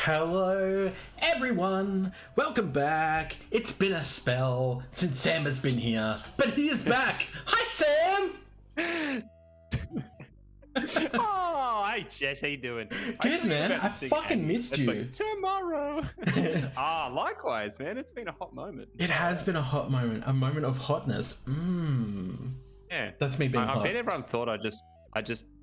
Hello, everyone. Welcome back. It's been a spell since Sam has been here, but he is back. Hi, Sam. Oh, hey, Chesh, how you doing? Good, man. I fucking missed you. Like, tomorrow. Likewise, man. It's been a hot moment. It has been a hot moment, a moment of hotness. Yeah, that's me being hot. I bet everyone thought I just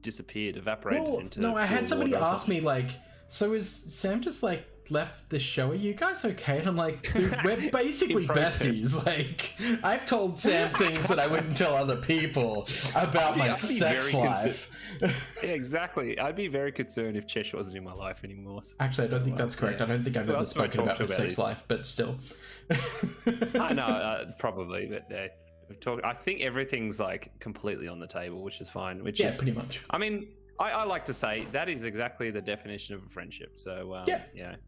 disappeared, evaporated into. No, I had somebody ask me like, so is Sam just like left the show? Are you guys okay? And I'm like, dude, we're basically besties. Like, I've told Sam things that I wouldn't tell other people about my sex life. Yeah, exactly. I'd be very concerned if Chesh wasn't in my life anymore. So. Actually, I don't think that's correct. Yeah. I don't think I've ever spoken about my sex life, but still. I know, probably, but I think everything's like completely on the table, which is fine. Which is pretty much. I mean, I like to say that is exactly the definition of a friendship. So,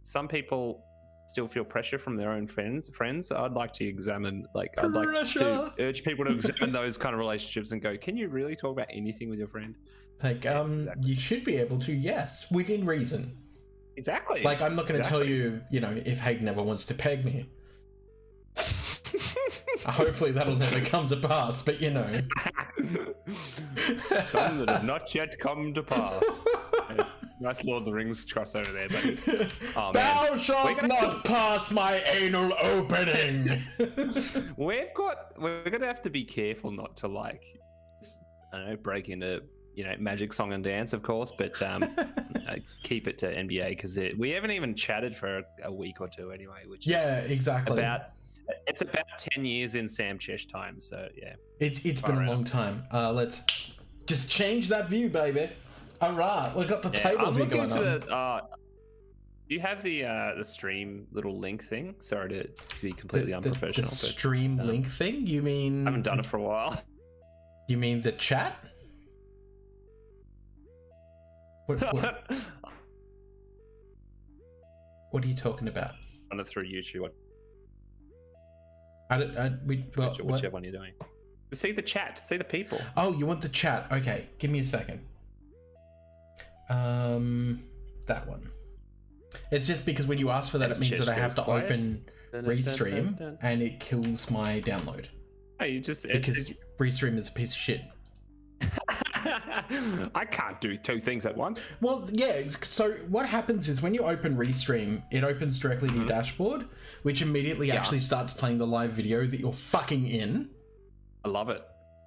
some people still feel pressure from their own friends. I'd like to examine, I'd like to urge people to examine those kind of relationships and go, can you really talk about anything with your friend? Like, exactly. You should be able to, yes, within reason. Exactly. Like, I'm not going to tell you, if Hayden ever wants to peg me. Hopefully that'll never come to pass, but Some that have not yet come to pass. Nice Lord of the Rings crossover there, buddy. Oh, Thou shalt not pass my anal opening. We're gonna have to be careful not to break into Magic Song and Dance, of course, but keep it to NBA because we haven't even chatted for a week or two anyway, which is exactly it's about 10 years in Sam Chesh time, so yeah. It's been a long time. Let's just change that view, baby. All right, we've got the table view going on. Do you have the stream little link thing? Sorry to be completely unprofessional. The stream link thing? You mean? I haven't done it for a while. You mean the chat? What are you talking about? Run it through YouTube. Whichever one you're doing. To see the chat, to see the people. Oh, you want the chat? Okay, give me a second. That one. It's just because when you ask for that, it means that I have to open Restream, and it kills my download. Oh, because Restream is a piece of shit. I can't do two things at once. Well, yeah, so what happens is when you open Restream, it opens directly to your dashboard, which immediately actually starts playing the live video that you're fucking in. I love it.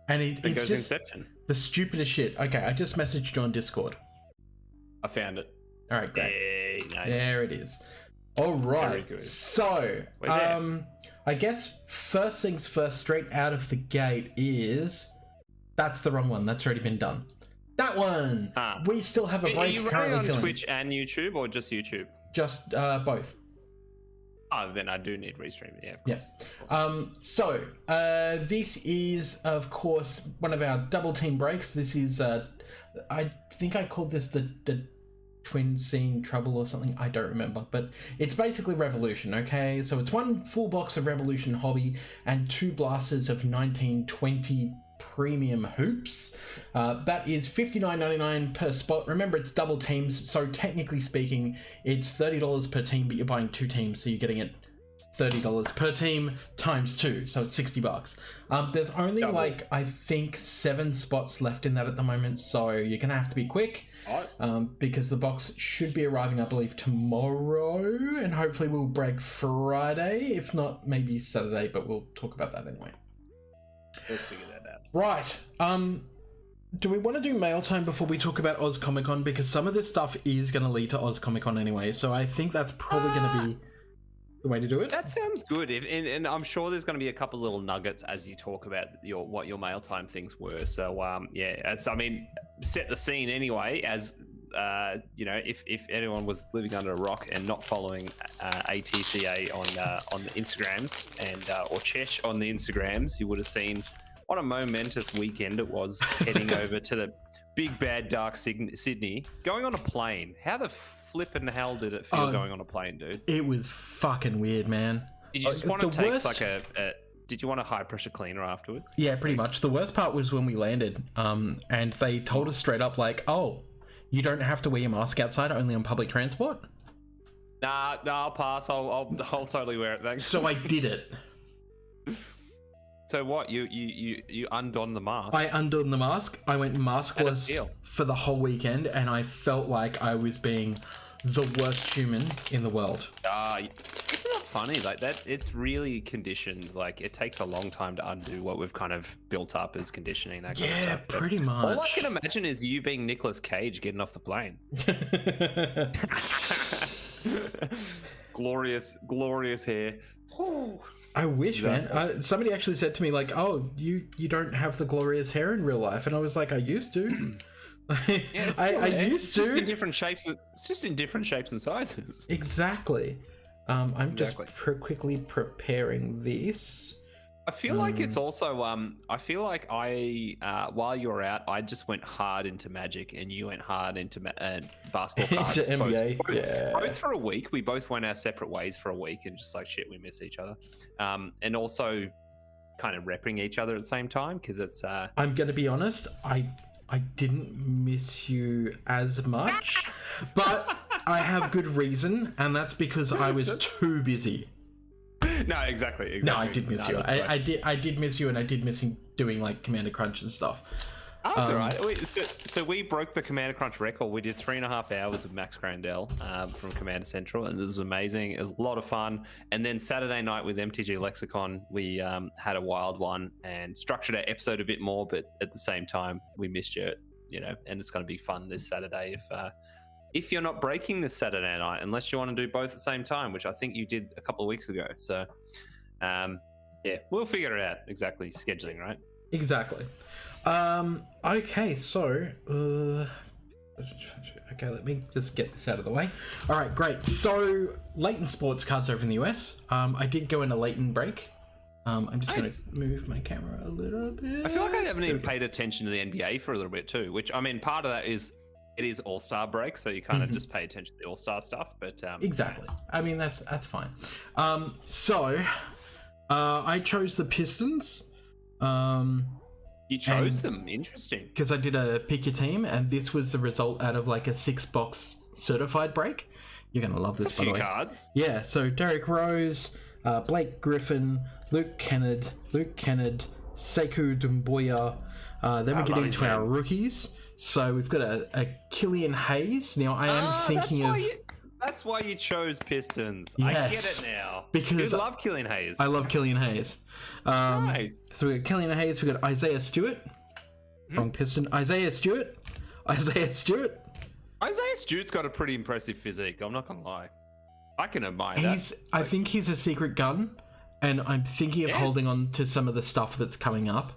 And it's goes just Inception. The stupidest shit. Okay, I just messaged you on Discord. I found it. All right, great. Hey, nice. There it is. All right. Very good. So, I guess first things first, straight out of the gate is... That's the wrong one. That's already been done. That one! We still have a break. Are you running on Twitch and YouTube, or just YouTube? Just both. Oh, then I do need Restream. Yeah, of course. So, this is, of course, one of our double team breaks. This is, I think I called this the twin scene trouble or something. I don't remember, but it's basically Revolution, okay? So it's one full box of Revolution Hobby and 2 blasters of 1920 premium hoops. That is $59.99 per spot. Remember, it's double teams, so technically speaking, it's $30 per team, but you're buying 2 teams, so you're getting it $30 per team times 2, so it's $60. There's only I think 7 spots left in that at the moment, so you're gonna have to be quick. Because the box should be arriving, I believe, tomorrow, and hopefully we'll break Friday, if not maybe Saturday, but we'll talk about that anyway. We'll figure that out. Right. Do we want to do mail time before we talk about Oz ComicCon? Because some of this stuff is going to lead to Oz ComicCon anyway, so I think that's probably going to be the way to do it. That sounds good, and I'm sure there's going to be a couple little nuggets as you talk about what your mail time things were. So set the scene anyway. As if anyone was living under a rock and not following ATCA on the Instagrams and or Chesh on the Instagrams, you would have seen what a momentous weekend it was heading over to the big bad dark Sydney, going on a plane. How the flippin' hell did it feel going on a plane, dude? It was fucking weird, man. Did you just want to take did you want a high pressure cleaner afterwards? Yeah, pretty much. The worst part was when we landed, and they told us straight up, like, oh, you don't have to wear your mask outside, only on public transport. Nah, I'll pass. I'll totally wear it. Thanks. So I did it. So what? You undone the mask? I undone the mask. I went maskless for the whole weekend, and I felt like I was being the worst human in the world. It's not funny like that. It's really conditioned. Like it takes a long time to undo what we've kind of built up as conditioning. That kind of stuff. But pretty much. All I can imagine is you being Nicolas Cage getting off the plane. glorious hair. I wish, man. Somebody actually said to me, like, "Oh, you don't have the glorious hair in real life," and I was like, "I used to." Yeah, it's just in different shapes. It's just in different shapes and sizes. Exactly. I'm just quickly preparing this. I feel like it's also. I feel like while you were out, I just went hard into Magic, and you went hard into basketball cards. Into NBA, both for a week. We both went our separate ways for a week, and just like shit, we miss each other. And also, kind of repping each other at the same time because it's. I'm gonna be honest. I didn't miss you as much, but I have good reason, and that's because I was too busy. No, exactly. No, I did miss you. I did miss you, and I did miss you doing like Commander Crunch and stuff. Oh, that's all right. So we broke the Commander Crunch record. We did 3.5 hours of Max Grandel from Commander Central, and it was amazing. It was a lot of fun. And then Saturday night with MTG Lexicon, we had a wild one and structured our episode a bit more, but at the same time, we missed you, and it's going to be fun this Saturday if you're not breaking this Saturday night, unless you want to do both at the same time, which I think you did a couple of weeks ago. So, yeah, we'll figure it out. Exactly. Scheduling, right? Exactly. Okay, so okay, let me just get this out of the way. All right, great. So Leighton Sports Cards over in the US. I did go in a Leighton break. I'm just going to move my camera a little bit. I feel like I haven't even paid attention to the NBA for a little bit too, which I mean, part of that is it is All-Star break, so you kind of just pay attention to the All-Star stuff. But exactly. I mean, that's fine. So I chose the Pistons. You chose them. Interesting. Because I did a pick your team, and this was the result out of like a 6-box certified break. You're gonna love this. That's a few cards. Yeah. So Derrick Rose, Blake Griffin, Luke Kennard, Sekou Doumbouya. Then we get into our rookies. So we've got a Killian Hayes. Now I am thinking of. That's why you chose Pistons. Yes, I get it now. Because you love Killian Hayes. I love Killian Hayes. Nice. So we got Killian Hayes. We got Isaiah Stewart. Wrong Piston. Isaiah Stewart. Isaiah Stewart's got a pretty impressive physique. I'm not gonna lie. I can admire that. I think he's a secret gun, and I'm thinking of holding on to some of the stuff that's coming up.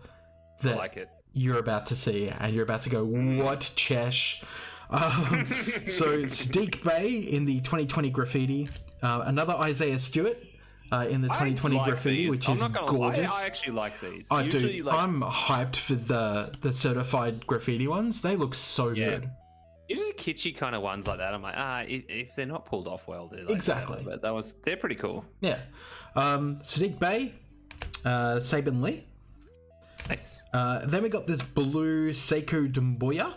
That I like it. You're about to see, and you're about to go, what, Chesh? So Sadiq Bey in the 2020 graffiti, another Isaiah Stewart in the 2020 graffiti, which is gorgeous. I actually like these. Oh, dude, I'm hyped for the certified graffiti ones. They look so good. Usually kitschy kind of ones like that, I'm like, if they're not pulled off well, they're like exactly. But they're pretty cool. Yeah. Sadiq Bey, Sabin Lee. Nice. Then we got this blue Sekou Doumbouya.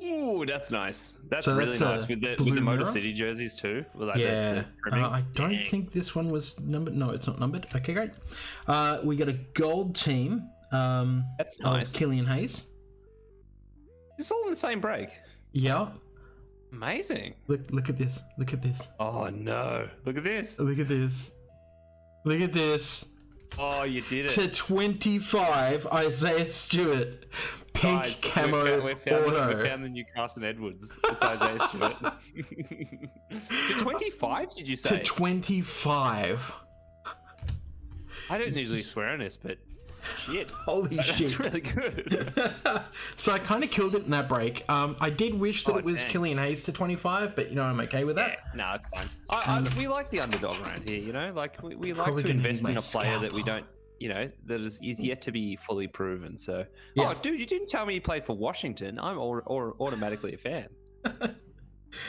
Ooh, that's nice. That's really nice with the Motor City jerseys too. Like yeah. I don't think this one was numbered. No, it's not numbered. Okay, great. We got a gold team. That's nice. Killian Hayes. It's all in the same break. Yeah. Amazing. Look at this. Look at this. Oh no! Look at this. Look at this. Look at this. Oh, you did it. To 25, Isaiah Stewart. Pink Guys, camo we found the new Carson Edwards. It's Isaiah Stewart. To 25, did you say? To 25. I don't usually swear on this, but shit. Holy shit. That's really good. So I kind of killed it in that break. I did wish that it was Killian Hayes to 25, but, I'm okay with that. Yeah, no, it's fine. We like the underdog around here, Like, we like to invest in a player that we don't, that is yet to be fully proven. So, yeah. Oh, dude, you didn't tell me you played for Washington. I'm automatically a fan.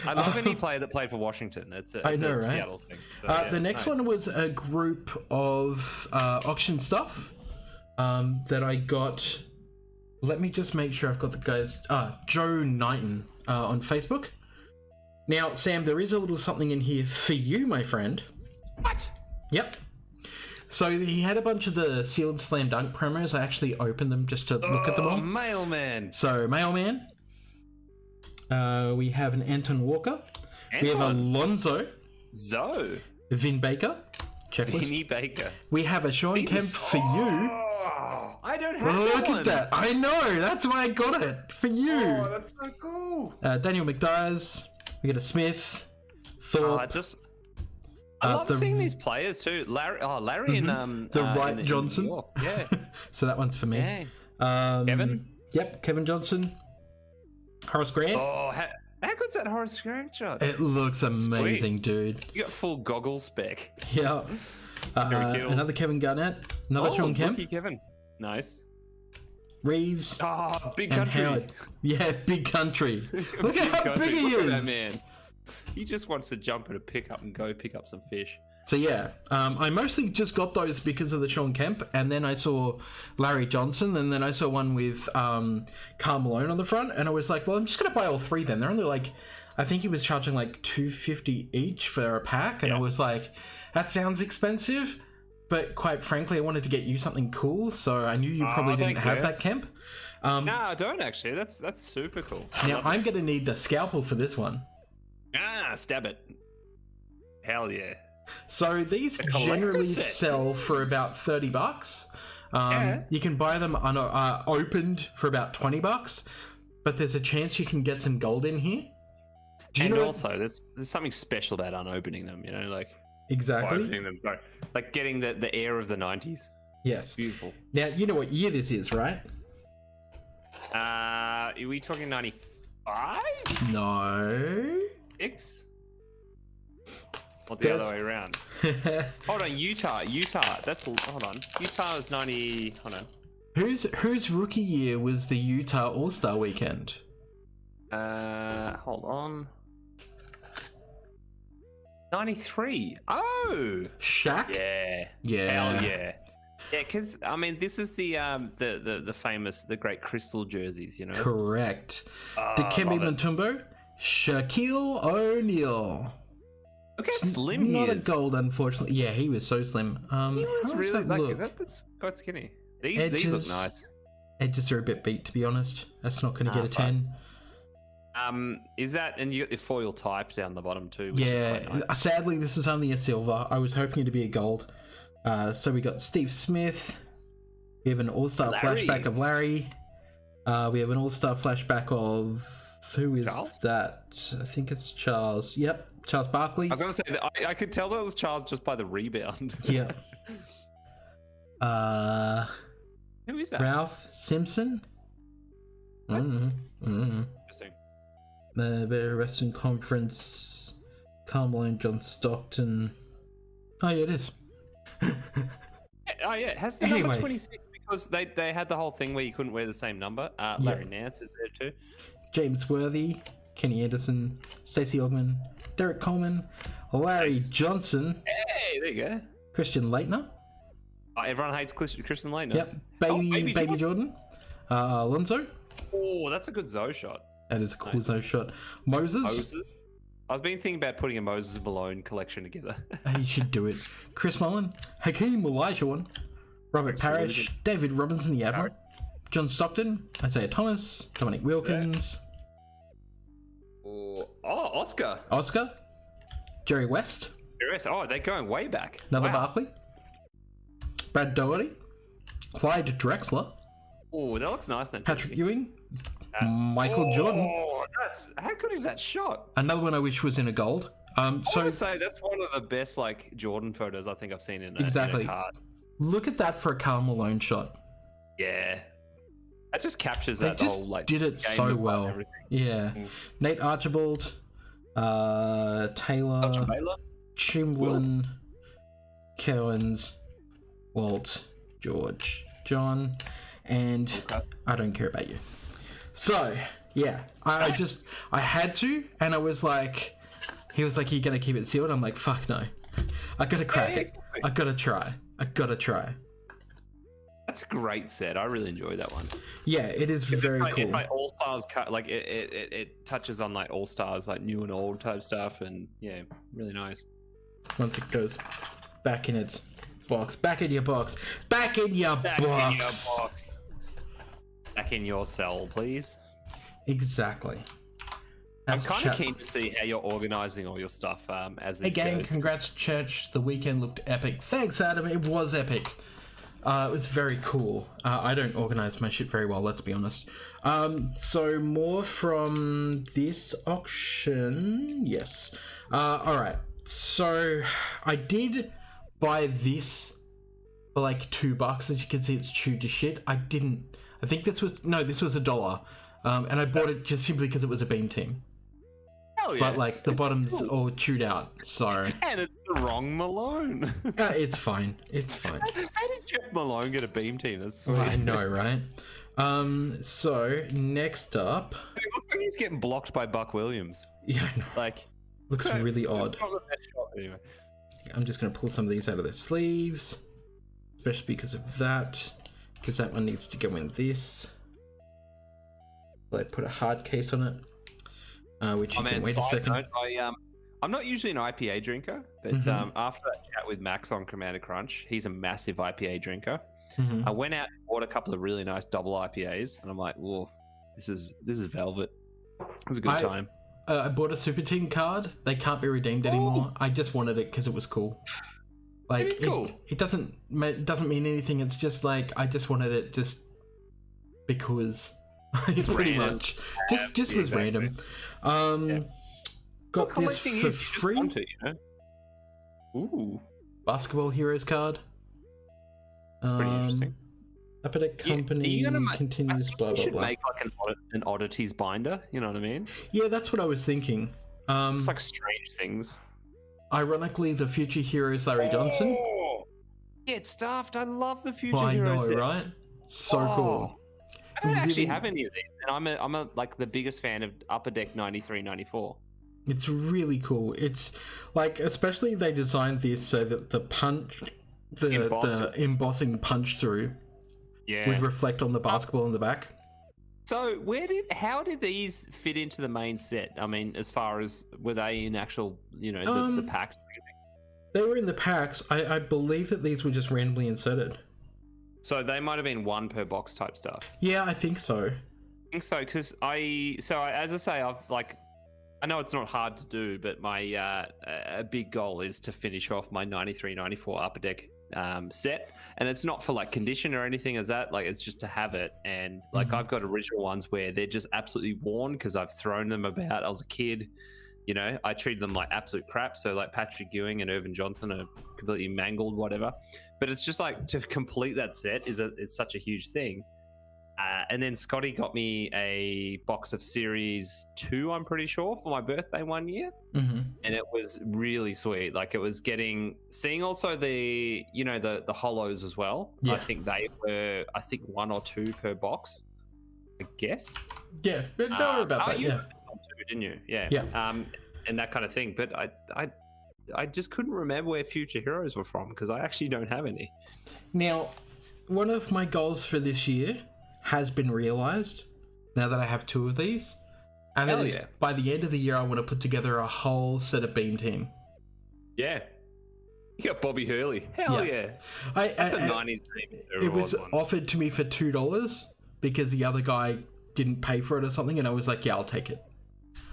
I love any player that played for Washington. It's a Seattle thing. So, the next one was a group of auction stuff that I got. Let me just make sure I've got the guys. Joe Knighton on Facebook. Now, Sam, there is a little something in here for you, my friend. What? Yep. So he had a bunch of the sealed slam dunk promos. I actually opened them just to look at them all. Mailman. So, Mailman. We have an Anton Walker. We have Alonzo. Zoe. Vin Baker. Checklist. Vinny Baker. We have a Sean Kemp for you. I don't have Look at that. I know. That's why I got it. For you. Oh, that's so cool. Daniel McDyers. We get a Smith. Thorpe. I love seeing these players too. Larry and the Wright in Johnson. New York. Yeah. So that one's for me. Yeah. Kevin. Yep, Kevin Johnson. Horace Grant. Oh, how good's that Horace Grant shot? It looks amazing, Sweet. dude. You got full goggle spec. Yeah. Another Kevin Garnett. Another Sean Kemp. Rookie Kevin. Nice. Reeves. Oh, big and country. Howard. Yeah, big country. Look at how big he Look is. at that man. He just wants to jump at a pickup and go pick up some fish. So yeah, I mostly just got those because of the Sean Kemp, and then I saw Larry Johnson, and then I saw one with Karl Malone on the front, and I was like, well, I'm just gonna buy all three then. They're only like, I think he was charging like $250 each for a pack, and I was like, that sounds expensive, but quite frankly, I wanted to get you something cool, so I knew you probably didn't have that Kemp. No, I don't actually. That's super cool. Now I'm gonna need the scalpel for this one. Stab it. Hell yeah. So these generally sell for about $30. You can buy them opened for about $20, but there's a chance you can get some gold in here. Also, there's something special about unopening them. You know, like exactly opening them. Sorry, like getting the air of the 90s. Yes, beautiful. Now you know what year this is, right? Are we talking 95? No. 6? Or the other way around? Hold on, Utah. Hold on. Utah is 90. Hold on. Whose rookie year was the Utah All-Star Weekend? Hold on. 93. Oh, Shaq. Yeah. Hell yeah. Yeah, because I mean, this is the famous, the great crystal jerseys, you know. Correct. Dikembe Mutombo, Shaquille O'Neal. Look how slim he is. Not a gold, unfortunately. Yeah, he was so slim. He was really that's quite skinny. These look nice. Edges are a bit beat, to be honest. That's not going to get a 10. Is that, and you got the foil type down the bottom too? Which is quite nice. Sadly, this is only a silver. I was hoping it to be a gold. So we got Steve Smith. We have an all-star flashback of Larry. We have an all-star flashback of who is Charles? That? I think it's Charles. Yep, Charles Barkley. I was going to say that I could tell that was Charles just by the rebound. Yeah. Who is that? Ralph Simpson. Interesting. The Western Conference. Karl Malone, John Stockton. Oh yeah, it is. Oh yeah, it has the number 26 because they had the whole thing where you couldn't wear the same number. Larry Nance is there too. James Worthy, Kenny Anderson, Stacey Ogman, Derek Coleman, Larry Johnson. Hey, there you go. Christian Leitner. Everyone hates Christian Leitner. Yep. Baby Jordan. Alonzo. Oh, that's a good Zoe shot. That is a cool Zoe shot. Moses. I was thinking about putting a Moses Malone collection together. You should do it. Chris Mullen, Hakeem Olajuwon, Robert Parrish, David Robinson, the Admiral, John Stockton, Isaiah Thomas, Dominic Wilkins. Yeah. Oscar. Jerry West. Oh, they're going way back. Another Barkley. Brad Doherty, Clyde Drexler. Oh, that looks nice then. Patrick Ewing, Michael Jordan. How good is that shot? Another one I wish was in a gold. I want to say that's one of the best like Jordan photos I think I've seen in a card. Look at that for a Karl Malone shot. Yeah, that just captures that whole like. Did it so well. Yeah, Nate Archibald, Taylor, Chimblin, Cowens, Walt, George, John, and I don't care about you. So yeah, I had to, and I was like, he was like, "You're gonna keep it sealed?" I'm like, "Fuck no, I gotta crack it. I gotta try. That's a great set. I really enjoy that one. Yeah, it is very cool. It's like all stars cut. Like it touches on like all stars, like new and old type stuff, and yeah, really nice. Once it goes back in its box, back in your box, back in your box. Back in your cell, please. Exactly. I'm kind of keen to see how you're organizing all your stuff as this Again, goes. congrats, Chesh. The weekend looked epic. Thanks, Adam. It was epic. It was very cool. I don't organize my shit very well, let's be honest. So more from this auction. Yes. Alright. So I did buy this for like $2. As you can see, it's chewed to shit. I think this was $1. And I bought it just simply because it was a beam team. Hell yeah. But like the bottom's all chewed out, so. And it's the wrong Malone. It's fine. It's fine. How did Jeff Malone get a beam team? That's sweet. I know, right? So next up. It looks like he's getting blocked by Buck Williams. Yeah, I know. Like, looks really odd. Not the best shot, anyway. I'm just gonna pull some of these out of their sleeves, especially because of that, because that one needs to go in this. I put a hard case on it. Which you can wait a second. Note, I'm not usually an IPA drinker, but after that chat with Max on Commander Crunch, he's a massive IPA drinker. I went out and bought a couple of really nice double IPAs, and I'm like, whoa, this is velvet. It was a good time. I bought a Super Team card. They can't be redeemed anymore. I just wanted it because it was cool. Like, it is cool. It doesn't mean anything. It's just like I just wanted it just because. It's pretty much just was random. Got this for free. Ooh, Basketball Heroes card. Pretty interesting. Up at a company continues. Blah blah blah. Make like an oddities binder. You know what I mean? Yeah, that's what I was thinking. It's like strange things. Ironically, the Future Heroes Larry Johnson. Get stuffed. I love the Future I Heroes. know, right? So cool. I don't actually have any of these, and I'm a like the biggest fan of Upper Deck 93, 94. It's really cool. It's like, especially they designed this so that the embossing punch through would reflect on the basketball in the back. So how did these fit into the main set? I mean, as far as were they in actual, the packs? They were in the packs. I believe that these were just randomly inserted. So they might have been one per box type stuff. Yeah, I think so. I think so, because as I say, I know it's not hard to do, but my a big goal is to finish off my 93, 94 Upper Deck set, and it's not for like condition or anything as that. Like, it's just to have it, and like I've got original ones where they're just absolutely worn because I've thrown them about. I was a kid. I treated them like absolute crap. So like Patrick Ewing and Irvin Johnson are completely mangled, whatever. But it's just like to complete that set is such a huge thing. And then Scotty got me a box of Series 2, I'm pretty sure, for my birthday one year. And it was really sweet. Like, it was seeing also the hollows as well. Yeah. I think they were, 1 or 2 per box, I guess. Yeah, they were about that, yeah. Didn't you? Yeah. And that kind of thing. But I just couldn't remember where Future Heroes were from because I actually don't have any. Now, one of my goals for this year has been realized now that I have 2 of these. And that is by the end of the year, I want to put together a whole set of Beam Team. Yeah. You got Bobby Hurley. Hell yeah. That's a 90s team. It was offered to me for $2 because the other guy didn't pay for it or something. And I was like, yeah, I'll take it.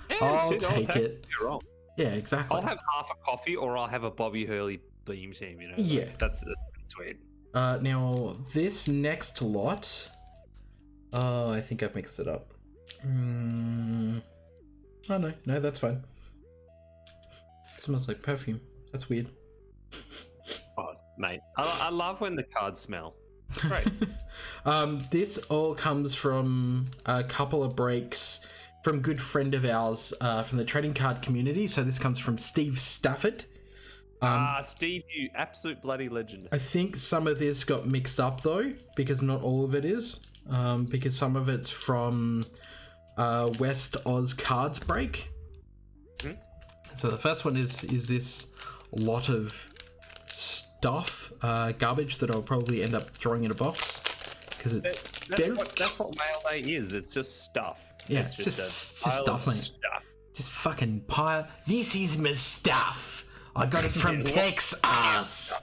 Yeah, I'll take it. You're wrong. Yeah, exactly. I'll have half a coffee or I'll have a Bobby Hurley Beam Team, Yeah. That's sweet. Now, this next lot... Oh, I think I've mixed it up. Oh, no, that's fine. It smells like perfume. That's weird. Oh, mate. I love when the cards smell. Great. This all comes from a couple of breaks from a good friend of ours from the trading card community. So this comes from Steve Stafford. Steve, you absolute bloody legend. I think some of this got mixed up though, because not all of it is. Because some of it's from West Oz Cards break. So the first one is this lot of stuff, garbage that I'll probably end up throwing in a box. because it's that's what mail day is. It's just stuff. Yeah, it's just a pile stuff, of mate. stuff. Just fucking pile. This is my stuff. I got it from Texas.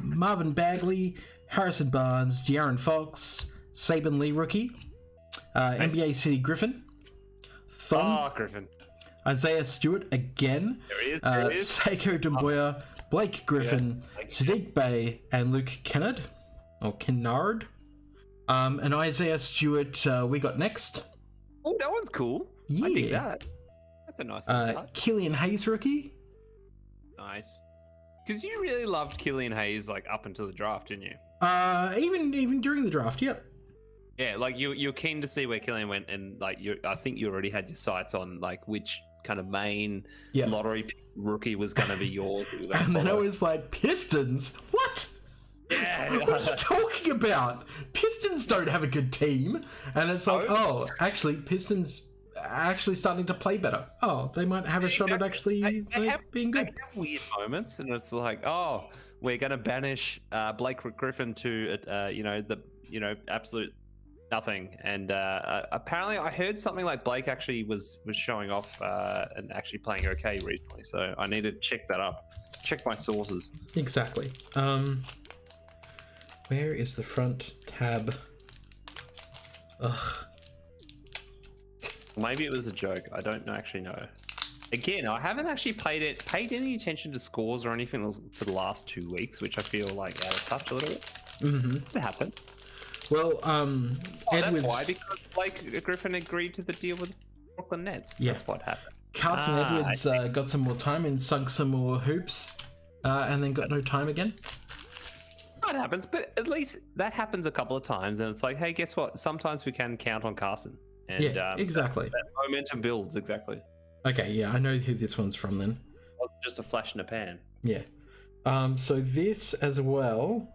Marvin Bagley, Harrison Barnes, De'Aaron Fox, Saban Lee rookie, NBA City Griffin, Thon, Griffin, Isaiah Stewart again, there is. Seiko Dumboya, Blake Griffin, Sadiq Bey, and Luke Kennard, or Kennard. And Isaiah Stewart we got next. Oh, that one's cool. Yeah. I think that. That's a nice one. Killian Hayes rookie. Nice. Because you really loved Killian Hayes like up until the draft, didn't you? Even during the draft, yep. Yeah, like you're keen to see where Killian went, and like I think you already had your sights on like which kind of main lottery rookie was going to be yours. And then I was like, Pistons? What? Yeah. What are you talking about? Pistons don't have a good team. And it's like, actually, Pistons actually starting to play better. Oh, they might have a shot at actually being good. They have weird moments, and it's like, we're going to banish Blake Griffin to absolute nothing. And apparently, I heard something like Blake actually was showing off and actually playing okay recently. So I need to check that up. Check my sources. Exactly. Where is the front tab? Ugh. Maybe it was a joke. I don't actually know. Again, I haven't actually paid any attention to scores or anything for the last 2 weeks, which I feel like out of touch a little bit. Mm-hmm. It happened. Well, Edwards... That's why, because Blake Griffin agreed to the deal with the Brooklyn Nets. Yeah. That's what happened. Carson Edwards got some more time and sunk some more hoops, and then got no time again. It happens, but at least that happens a couple of times, and it's like, hey, guess what? Sometimes we can count on Carson. And, exactly. That momentum builds, exactly. Okay, yeah, I know who this one's from then. Just a flash in a pan. Yeah. So this as well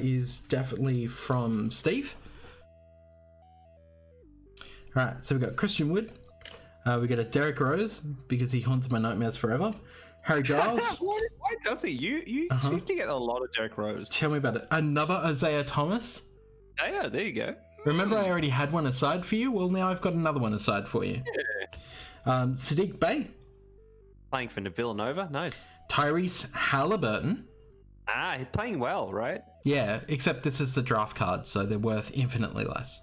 is definitely from Steve. All right, so we got Christian Wood. We got a Derrick Rose because he haunts my nightmares forever. Harry Giles. Why does he? You seem to get a lot of Derrick Rose. Tell me about it. Another Isaiah Thomas. Oh, yeah, there you go. Remember I already had one aside for you? Well, now I've got another one aside for you. Yeah. Sadiq Bey. Playing for Villanova. Nice. Tyrese Halliburton. He's playing well, right? Yeah, except this is the draft card, so they're worth infinitely less.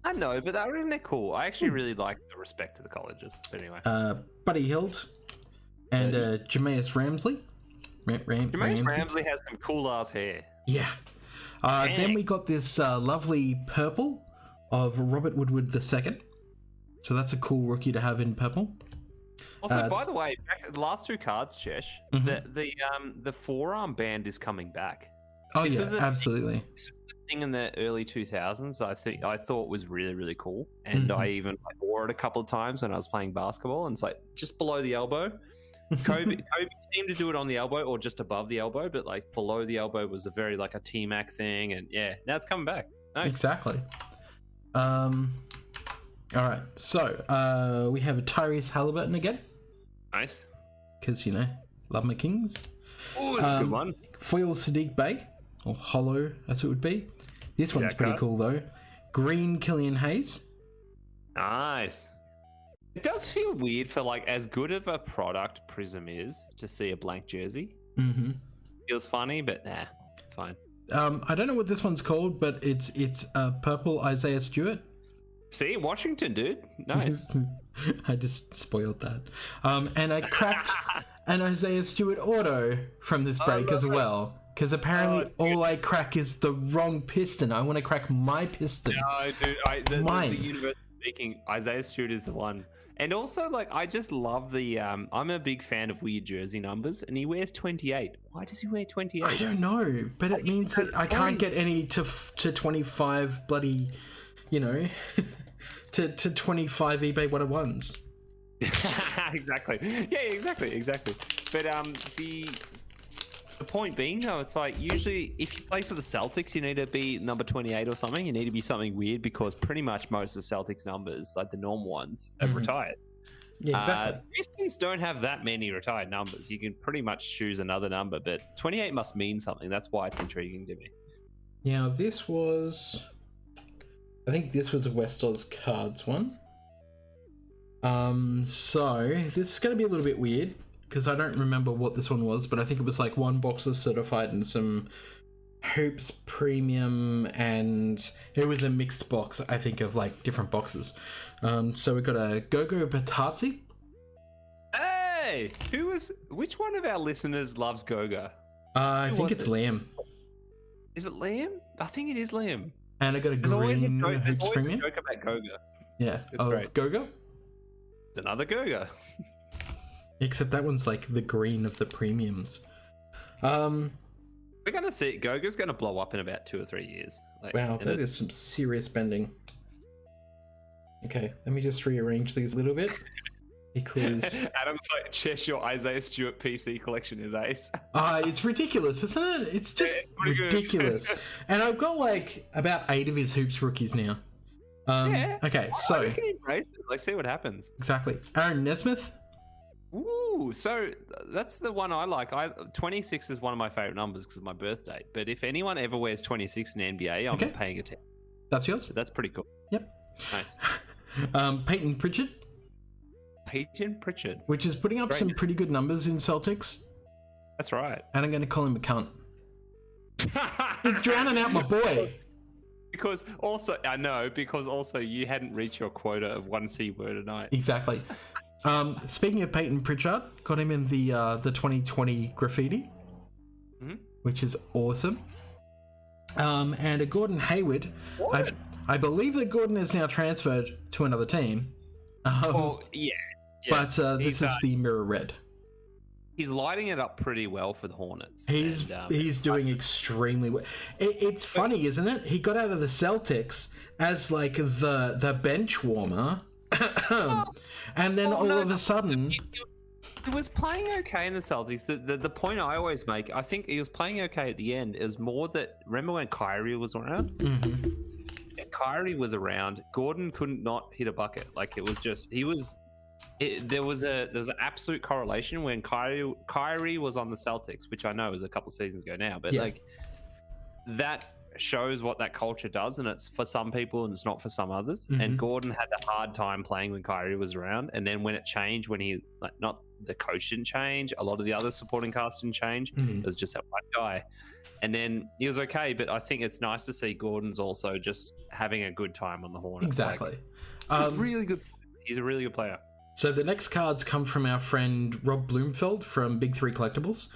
I know, but they're cool. I actually really like the respect to the colleges. But anyway. Buddy Hield. And Jameis Ramsley. Jameis Ramsley has some cool ass hair. Yeah. Then we got this lovely purple of Robert Woodward II. So that's a cool rookie to have in purple. Also, by the way, the last 2 cards, Chesh, the forearm band is coming back. Oh, this absolutely. This was a thing in the early 2000s. I thought was really, really cool, and I even wore it a couple of times when I was playing basketball. And it's like just below the elbow. Kobe seemed to do it on the elbow or just above the elbow, but like below the elbow was a very like a T-Mac thing, and yeah, now it's coming back. Nice. Exactly. All right, so we have a Tyrese Halliburton again. Nice. Because love my Kings. Oh, that's a good one. Foil Sadiq Bey, or Hollow as it would be. This one's pretty cool though. Green Killian Hayes. Nice. It does feel weird for like as good of a product Prism is to see a blank jersey. Mm-hmm. Feels funny, but nah, fine. I don't know what this one's called, but it's purple Isaiah Stewart. See, Washington, dude. Nice. I just spoiled that. And I cracked an Isaiah Stewart auto from this break as well. Because apparently all I crack is the wrong piston. I want to crack my piston. No, dude. Mine. The universe speaking, Isaiah Stewart is the one. And also, like, I just love the... I'm a big fan of weird jersey numbers, and he wears 28. Why does he wear 28? I don't know, but it means that I can't get any to 25 bloody, to 25 eBay 101s. Exactly. Yeah, exactly. But the point being, though, it's like usually if you play for the Celtics, you need to be number 28 or something. You need to be something weird because pretty much most of the Celtics numbers, like the normal ones, are retired. Yeah, exactly. Pistons don't have that many retired numbers. You can pretty much choose another number, but 28 must mean something. That's why it's intriguing to me. Now this was, I think this was a West Oz Cards one. So this is going to be a little bit weird because I don't remember what this one was, but I think it was like one box of certified and some Hoops Premium, and it was a mixed box, I think, of like different boxes. So we got a Gogo Batazzi. Hey, which one of our listeners loves Goga? I think it's Liam. Is it Liam? I think it is Liam. And I got a There's always a Hoops Premium. joke about Goga. Yeah, it's great. Gogo. It's another Goga. Except that one's like the green of the premiums. We're gonna see. Goga's gonna blow up in about 2 or 3 years. Wow, that is some serious bending. Okay, let me just rearrange these a little bit. Because Adam's like, Chesh, your Isaiah Stewart PC collection is ace. It's ridiculous, isn't it? It's just ridiculous. And I've got like about 8 of his Hoops rookies now. Okay, so you can embrace it. Like, see what happens. Exactly. Aaron Nesmith. Ooh, so that's the one I like. 26 is one of my favorite numbers because of my birth date. But if anyone ever wears 26 in the NBA, I'm paying attention. That's yours? That's pretty cool. Yep. Nice. Peyton Pritchard. Peyton Pritchard. Which is putting up some pretty good numbers in Celtics. That's right. And I'm going to call him a cunt. He's drowning out my boy. Because also you hadn't reached your quota of 1 C word a night. Exactly. Speaking of Peyton Pritchard, got him in the 2020 graffiti, which is awesome. And a Gordon Hayward. I believe that Gordon is now transferred to another team. Yeah. But this is the Mirror Red. He's lighting it up pretty well for the Hornets. He's doing extremely well. It's funny, isn't it? He got out of the Celtics as like the bench warmer, and then all of a sudden, he was playing okay in the Celtics. The point I always make, I think he was playing okay at the end, is more that remember when Kyrie was around? Mm-hmm. Yeah, Kyrie was around. Gordon couldn't not hit a bucket. Like it was just there was an absolute correlation when Kyrie was on the Celtics, which I know is a couple seasons ago now, but like that shows what that culture does, and it's for some people and it's not for some others. Mm-hmm. And Gordon had a hard time playing when Kyrie was around, and then when it changed, when he not the coach didn't change, a lot of the other supporting cast didn't change. Mm-hmm. It was just that one guy, and then he was okay. But I think it's nice to see Gordon's also just having a good time on the Hornets. Exactly. Really good. He's a really good player. So the next cards come from our friend Rob Bloomfield from Big Three Collectibles,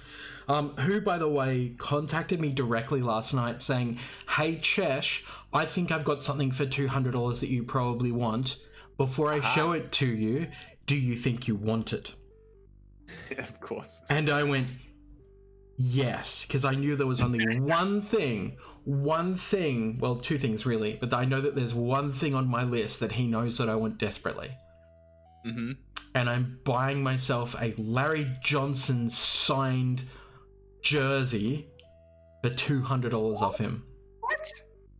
who, by the way, contacted me directly last night saying, "Hey, Chesh, I think I've got something for $200 that you probably want. Before I show it to you, do you think you want it?" Of course. And I went, yes, because I knew there was only one thing, well, 2 things really, but I know that there's one thing on my list that he knows that I want desperately. Mm-hmm. And I'm buying myself a Larry Johnson signed jersey for $200 off him. What?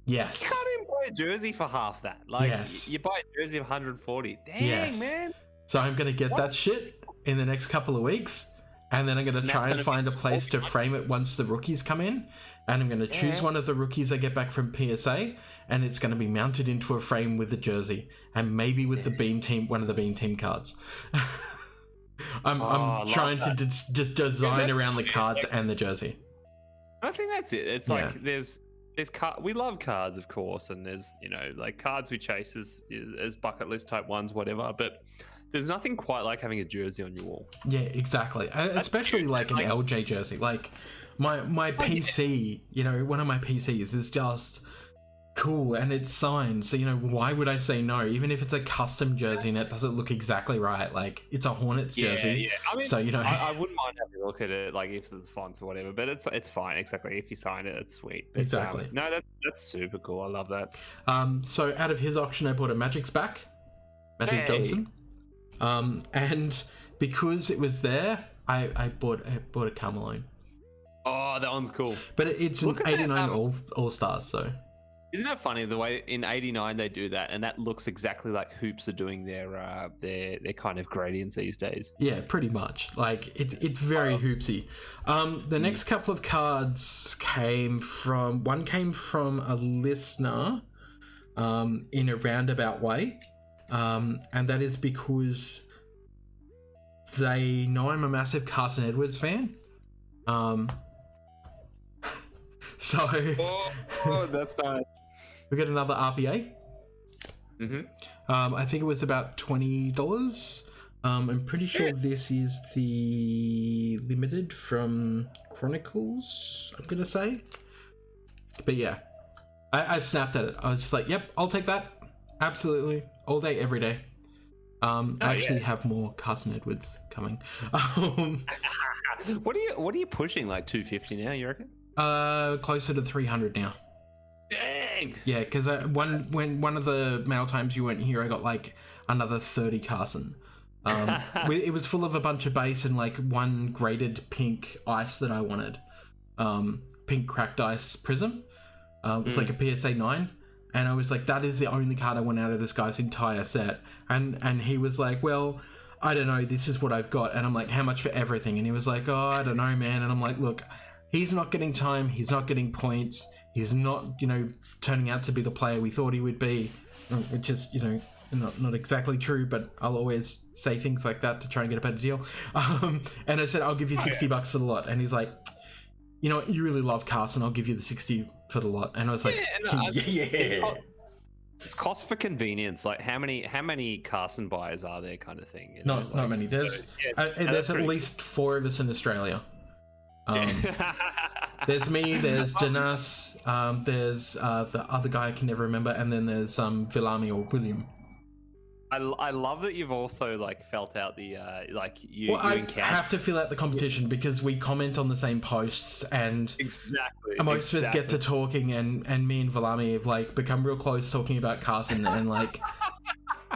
Yes. You can't even buy a jersey for half that. Like, yes. You buy a jersey of 140. Dang, yes. man. So I'm going to get that shit in the next couple of weeks. And then I'm going to try and find a place to frame it once the rookies come in. And I'm going to choose one of the rookies I get back from PSA. And it's going to be mounted into a frame with the jersey. And maybe with the Beam Team, one of the Beam Team cards. I'm trying to just design around the cards and the jersey. I think that's it. It's like there's we love cards, of course. And there's, like cards we chase as bucket list type ones, whatever. But there's nothing quite like having a jersey on your wall. Yeah, exactly. Especially like an LJ jersey. Like my PC, one of my PCs is just cool and it's signed. So, why would I say no? Even if it's a custom jersey and it doesn't look exactly right. Like it's a Hornets jersey. Yeah. I mean, so, I wouldn't mind having a look at it, like if it's the fonts or whatever, but it's fine. Exactly. If you sign it, it's sweet. But, exactly. No, that's super cool. I love that. So out of his auction, I bought a Magic's back. Magic Johnson. And because it was there, I bought a Carmelo. Oh, that one's cool. But it's an 89 All-Stars, so. Isn't it funny the way in '89 they do that, and that looks exactly like Hoops are doing their kind of gradients these days. Yeah, pretty much. Like it's very hoopsy. The next couple of cards came from a listener, in a roundabout way, and that is because they know I'm a massive Carson Edwards fan. So oh, that's nice. We got another RPA. Mm-hmm. I think it was about $20. I'm pretty sure this is the limited from Chronicles, I'm gonna say. But yeah, I snapped at it. I was just like, yep, I'll take that. Absolutely. All day, every day. I actually have more Carson Edwards coming. What are you pushing, like 250 now, you reckon? Closer to 300 now. Dang. Yeah, because when one of the mail times you weren't here, I got like another 30 Carson. It was full of a bunch of base and like one graded pink ice that I wanted. Pink cracked ice prism. It was like a PSA 9. And I was like, that is the only card I want out of this guy's entire set. And he was like, well, I don't know, this is what I've got. And I'm like, how much for everything? And he was like, oh, I don't know, man. And I'm like, look, he's not getting time. He's not getting points. He's not, turning out to be the player we thought he would be, which is, not exactly true, but I'll always say things like that to try and get a better deal. And I said, I'll give you $60 for the lot. And he's like, you know what, you really love Carson. I'll give you the 60 for the lot. And I was like, It's cost for convenience. Like how many Carson buyers are there, kind of thing? Not many. There's at least 4 of us in Australia. There's me, there's Danas, there's the other guy I can never remember, and then there's Villami or William. I love that you've also like felt out the I have to fill out the competition because we comment on the same posts, and most of us get to talking, and me and Villami have like become real close talking about Carson, and like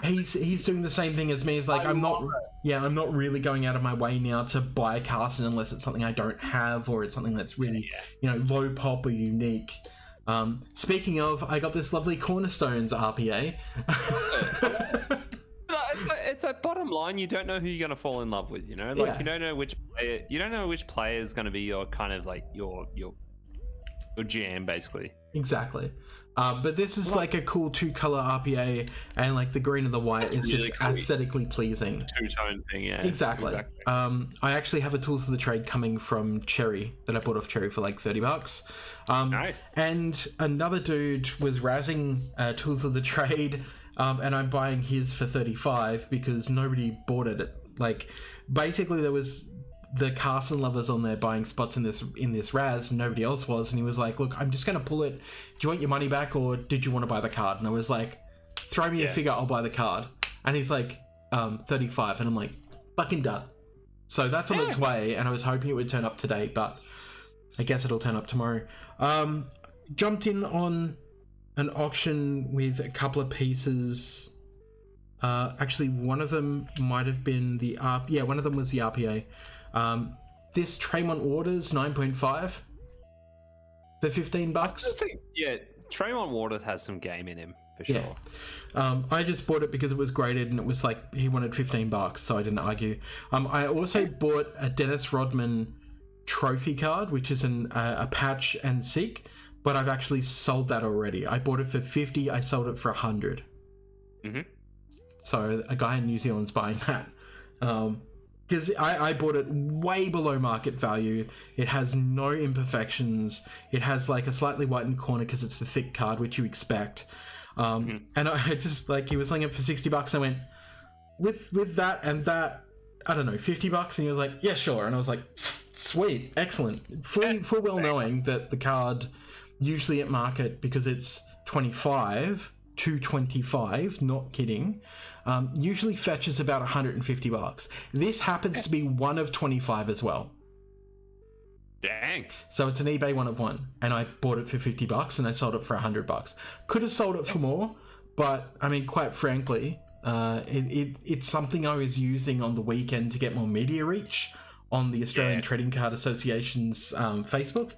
he's doing the same thing as me. It's like I'm not really going out of my way now to buy Carson unless it's something I don't have or it's something that's really low pop or unique. Speaking of, I got this lovely Cornerstones RPA. It's a bottom line. You don't know who you're going to fall in love with. You don't know which player is going to be your kind of like your jam, basically. Exactly. But this is like a cool 2-color RPA, and like the green and the white is really just cool. Aesthetically pleasing. 2-tone thing, yeah. Exactly. I actually have a Tools of the Trade coming from Cherry that I bought off Cherry for like $30. Nice. And another dude was razzing Tools of the Trade, and I'm buying his for $35 because nobody bought it. Like, basically there was the Carson lovers on there buying spots in this Raz, and nobody else was, and he was like, look, I'm just going to pull it. Do you want your money back, or did you want to buy the card? And I was like, throw me a figure, I'll buy the card. And he's like, 35, and I'm like, fucking done. So that's on its way, and I was hoping it would turn up today, but I guess it'll turn up tomorrow. Jumped in on an auction with a couple of pieces. Actually, one of them might have been the one of them was the RPA. This Tremont Waters 9.5 for $15. I still think, Tremont Waters has some game in him for sure. I just bought it because it was graded, and it was like he wanted $15, so I didn't argue. I also bought a Dennis Rodman trophy card, which is a patch and Seek, but I've actually sold that already. I bought it for $50. I sold it for $100. Mm-hmm. So a guy in New Zealand's buying that. Because I bought it way below market value. It has no imperfections. It has like a slightly whitened corner because it's the thick card, which you expect. And I just like, he was selling it for $60. I went, with that and that, I don't know, $50. And he was like, yeah, sure. And I was like, sweet, excellent. Full well knowing that the card usually at market, because it's 25 to 25, not kidding, usually fetches about $150. This happens to be one of 25 as well. Dang. So it's an eBay one of one, and I bought it for $50 and I sold it for $100. Could have sold it for more, but I mean, quite frankly, it's something I was using on the weekend to get more media reach on the Australian Trading Card Association's Facebook.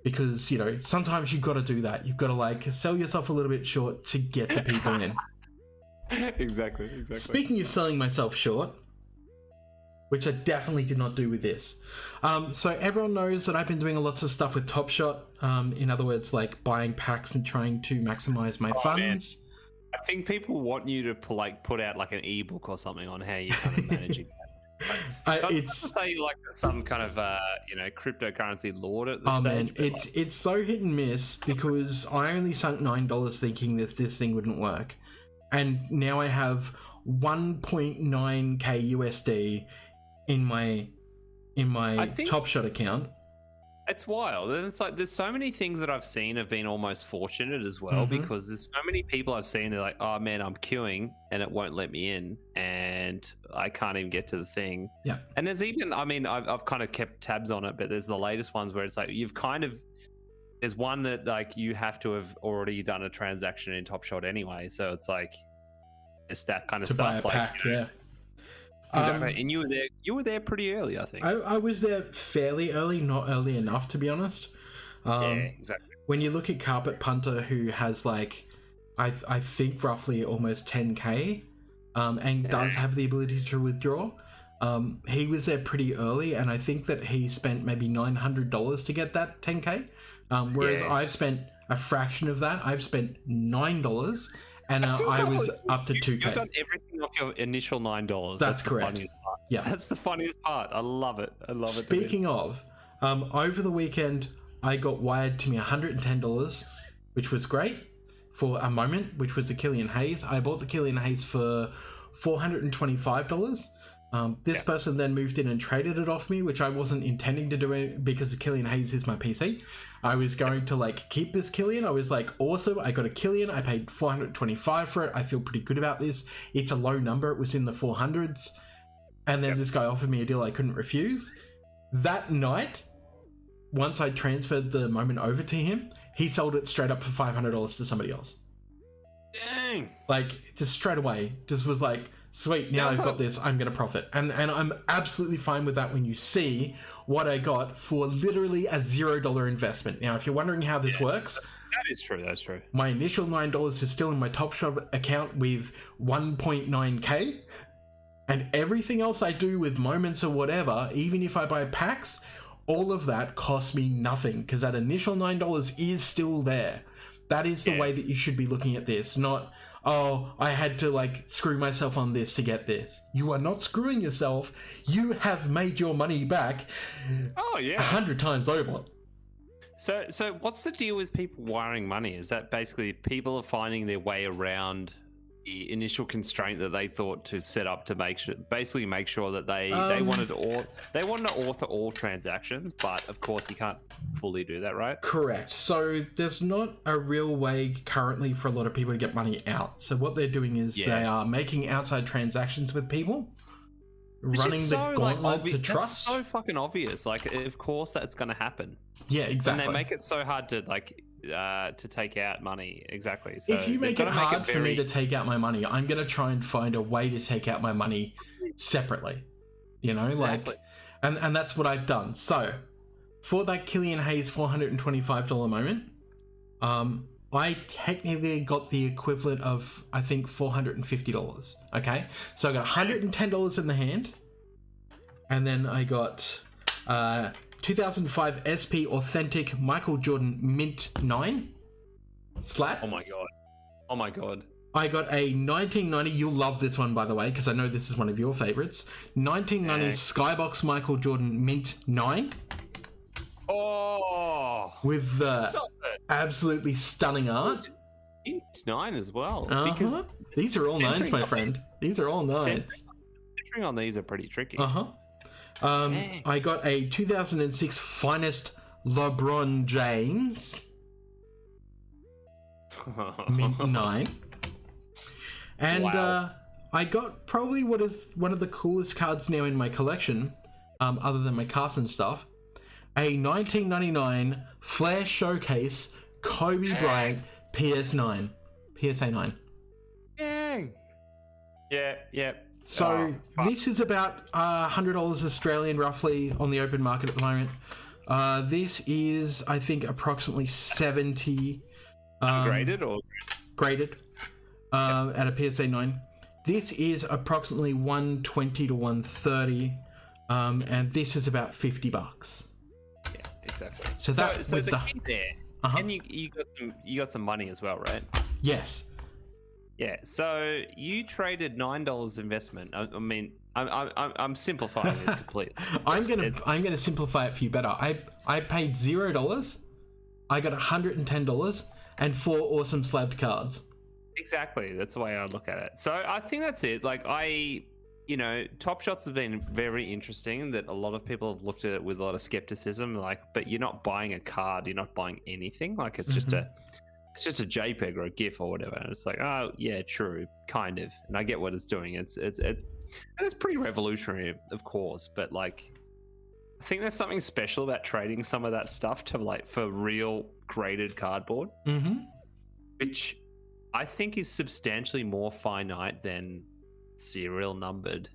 because sometimes you've got to do that. You've got to like sell yourself a little bit short to get the people in. Exactly. Speaking of selling myself short, which I definitely did not do with this. So everyone knows that I've been doing lots of stuff with Top Shot. In other words, like buying packs and trying to maximize my funds. Man. I think people want you to put out like an ebook or something on how you kind of managing that. It's to say like some kind of cryptocurrency lord at this stage. Man, it's so hit and miss because I only sunk $9 thinking that this thing wouldn't work, and now I have 1.9k USD in my Top Shot account. It's wild. And it's like there's so many things that I've seen have been almost fortunate as well, because there's so many people I've seen, they're like, oh man, I'm queuing and it won't let me in and I can't even get to the thing. Yeah. And there's even, I've kind of kept tabs on it, but there's the latest ones where it's like there's one that like you have to have already done a transaction in Top Shot anyway. So it's like it's that kind of to stuff. Buy a pack, yeah. Exactly. And you were there pretty early, I think. I was there fairly early, not early enough to be honest. Yeah, exactly. When you look at Carpet Punter, who has like I think roughly almost 10k, and does have the ability to withdraw, he was there pretty early, and I think that he spent maybe $900 to get that 10k, whereas I've spent a fraction of that. I've spent $9. And I was up to 2k. You've done everything off your initial $9. That's correct. Yeah, that's the funniest part. I love it. Speaking of, over the weekend, I got wired to me $110, which was great for a moment, which was the Killian Hayes. I bought the Killian Hayes for $425. This person then moved in and traded it off me, which I wasn't intending to do because the Killian Hayes is my PC. I was going to like keep this Killian. I was like, awesome, I got a Killian. I paid $425 for it. I feel pretty good about this. It's a low number. It was in the 400s. And then this guy offered me a deal I couldn't refuse. That night, once I transferred the moment over to him, he sold it straight up for $500 to somebody else. Dang. Like, just straight away. Just was like, sweet, now I've got this, I'm going to profit. And I'm absolutely fine with that when you see what I got for literally a $0 investment. Now, if you're wondering how this works... That is true, that's true. My initial $9 is still in my Top Shot account with 1.9k. And everything else I do with moments or whatever, even if I buy packs, all of that costs me nothing because that initial $9 is still there. That is the way that you should be looking at this, not... oh, I had to like screw myself on this to get this. You are not screwing yourself. You have made your money back. Oh yeah, 100 times over. So what's the deal with people wiring money? Is that basically people are finding their way around the initial constraint that they thought to set up to make sure that they wanted to author all transactions, but of course you can't fully do that, right? Correct. So there's not a real way currently for a lot of people to get money out. So what they're doing is they are making outside transactions with people, running the gauntlet to trust. That's so fucking obvious. Like, of course that's going to happen. Yeah, exactly. And they make it so hard to to take out money. Exactly. So if you make it hard for me to take out my money, I'm going to try and find a way to take out my money separately. You know, exactly. like, and that's what I've done. So for that Killian Hayes $425 moment, I technically got the equivalent of, I think, $450. Okay, so I got $110 in the hand, and then I got 2005 SP Authentic Michael Jordan Mint 9 slap. Oh my god. I got a 1990, you'll love this one by the way, because I know this is one of your favorites, 1990 Skybox Michael Jordan Mint 9. Oh! With the absolutely stunning art. Mint 9 as well. Because these are all 9s, my friend. These are all 9s. Centering on these are pretty tricky. I got a 2006 Finest LeBron James Mint 9. And I got probably what is one of the coolest cards now in my collection, other than my Carson stuff, a 1999 Flair Showcase Kobe Bryant PSA 9. Dang. Yeah. So this is about $100 Australian roughly on the open market at the moment. This is, I think, approximately 70. Graded or graded at a PSA 9. This is approximately 120 to 130, and this is about $50. Yeah, exactly. So that so with the key there, and you got some money as well, right? Yes. Yeah. So you traded $9 investment. I mean, I'm simplifying this completely. I'm gonna simplify it for you better. I paid $0. I got $110 and 4 awesome slabbed cards. Exactly. That's the way I look at it. So I think that's it. Like Top Shots have been very interesting. That a lot of people have looked at it with a lot of skepticism. Like, but you're not buying a card. You're not buying anything. Like, it's just a JPEG or a GIF or whatever. And it's like, oh yeah, true, kind of. And I get what it's doing. It's pretty revolutionary, of course. But like, I think there's something special about trading some of that stuff for real graded cardboard, which I think is substantially more finite than serial numbered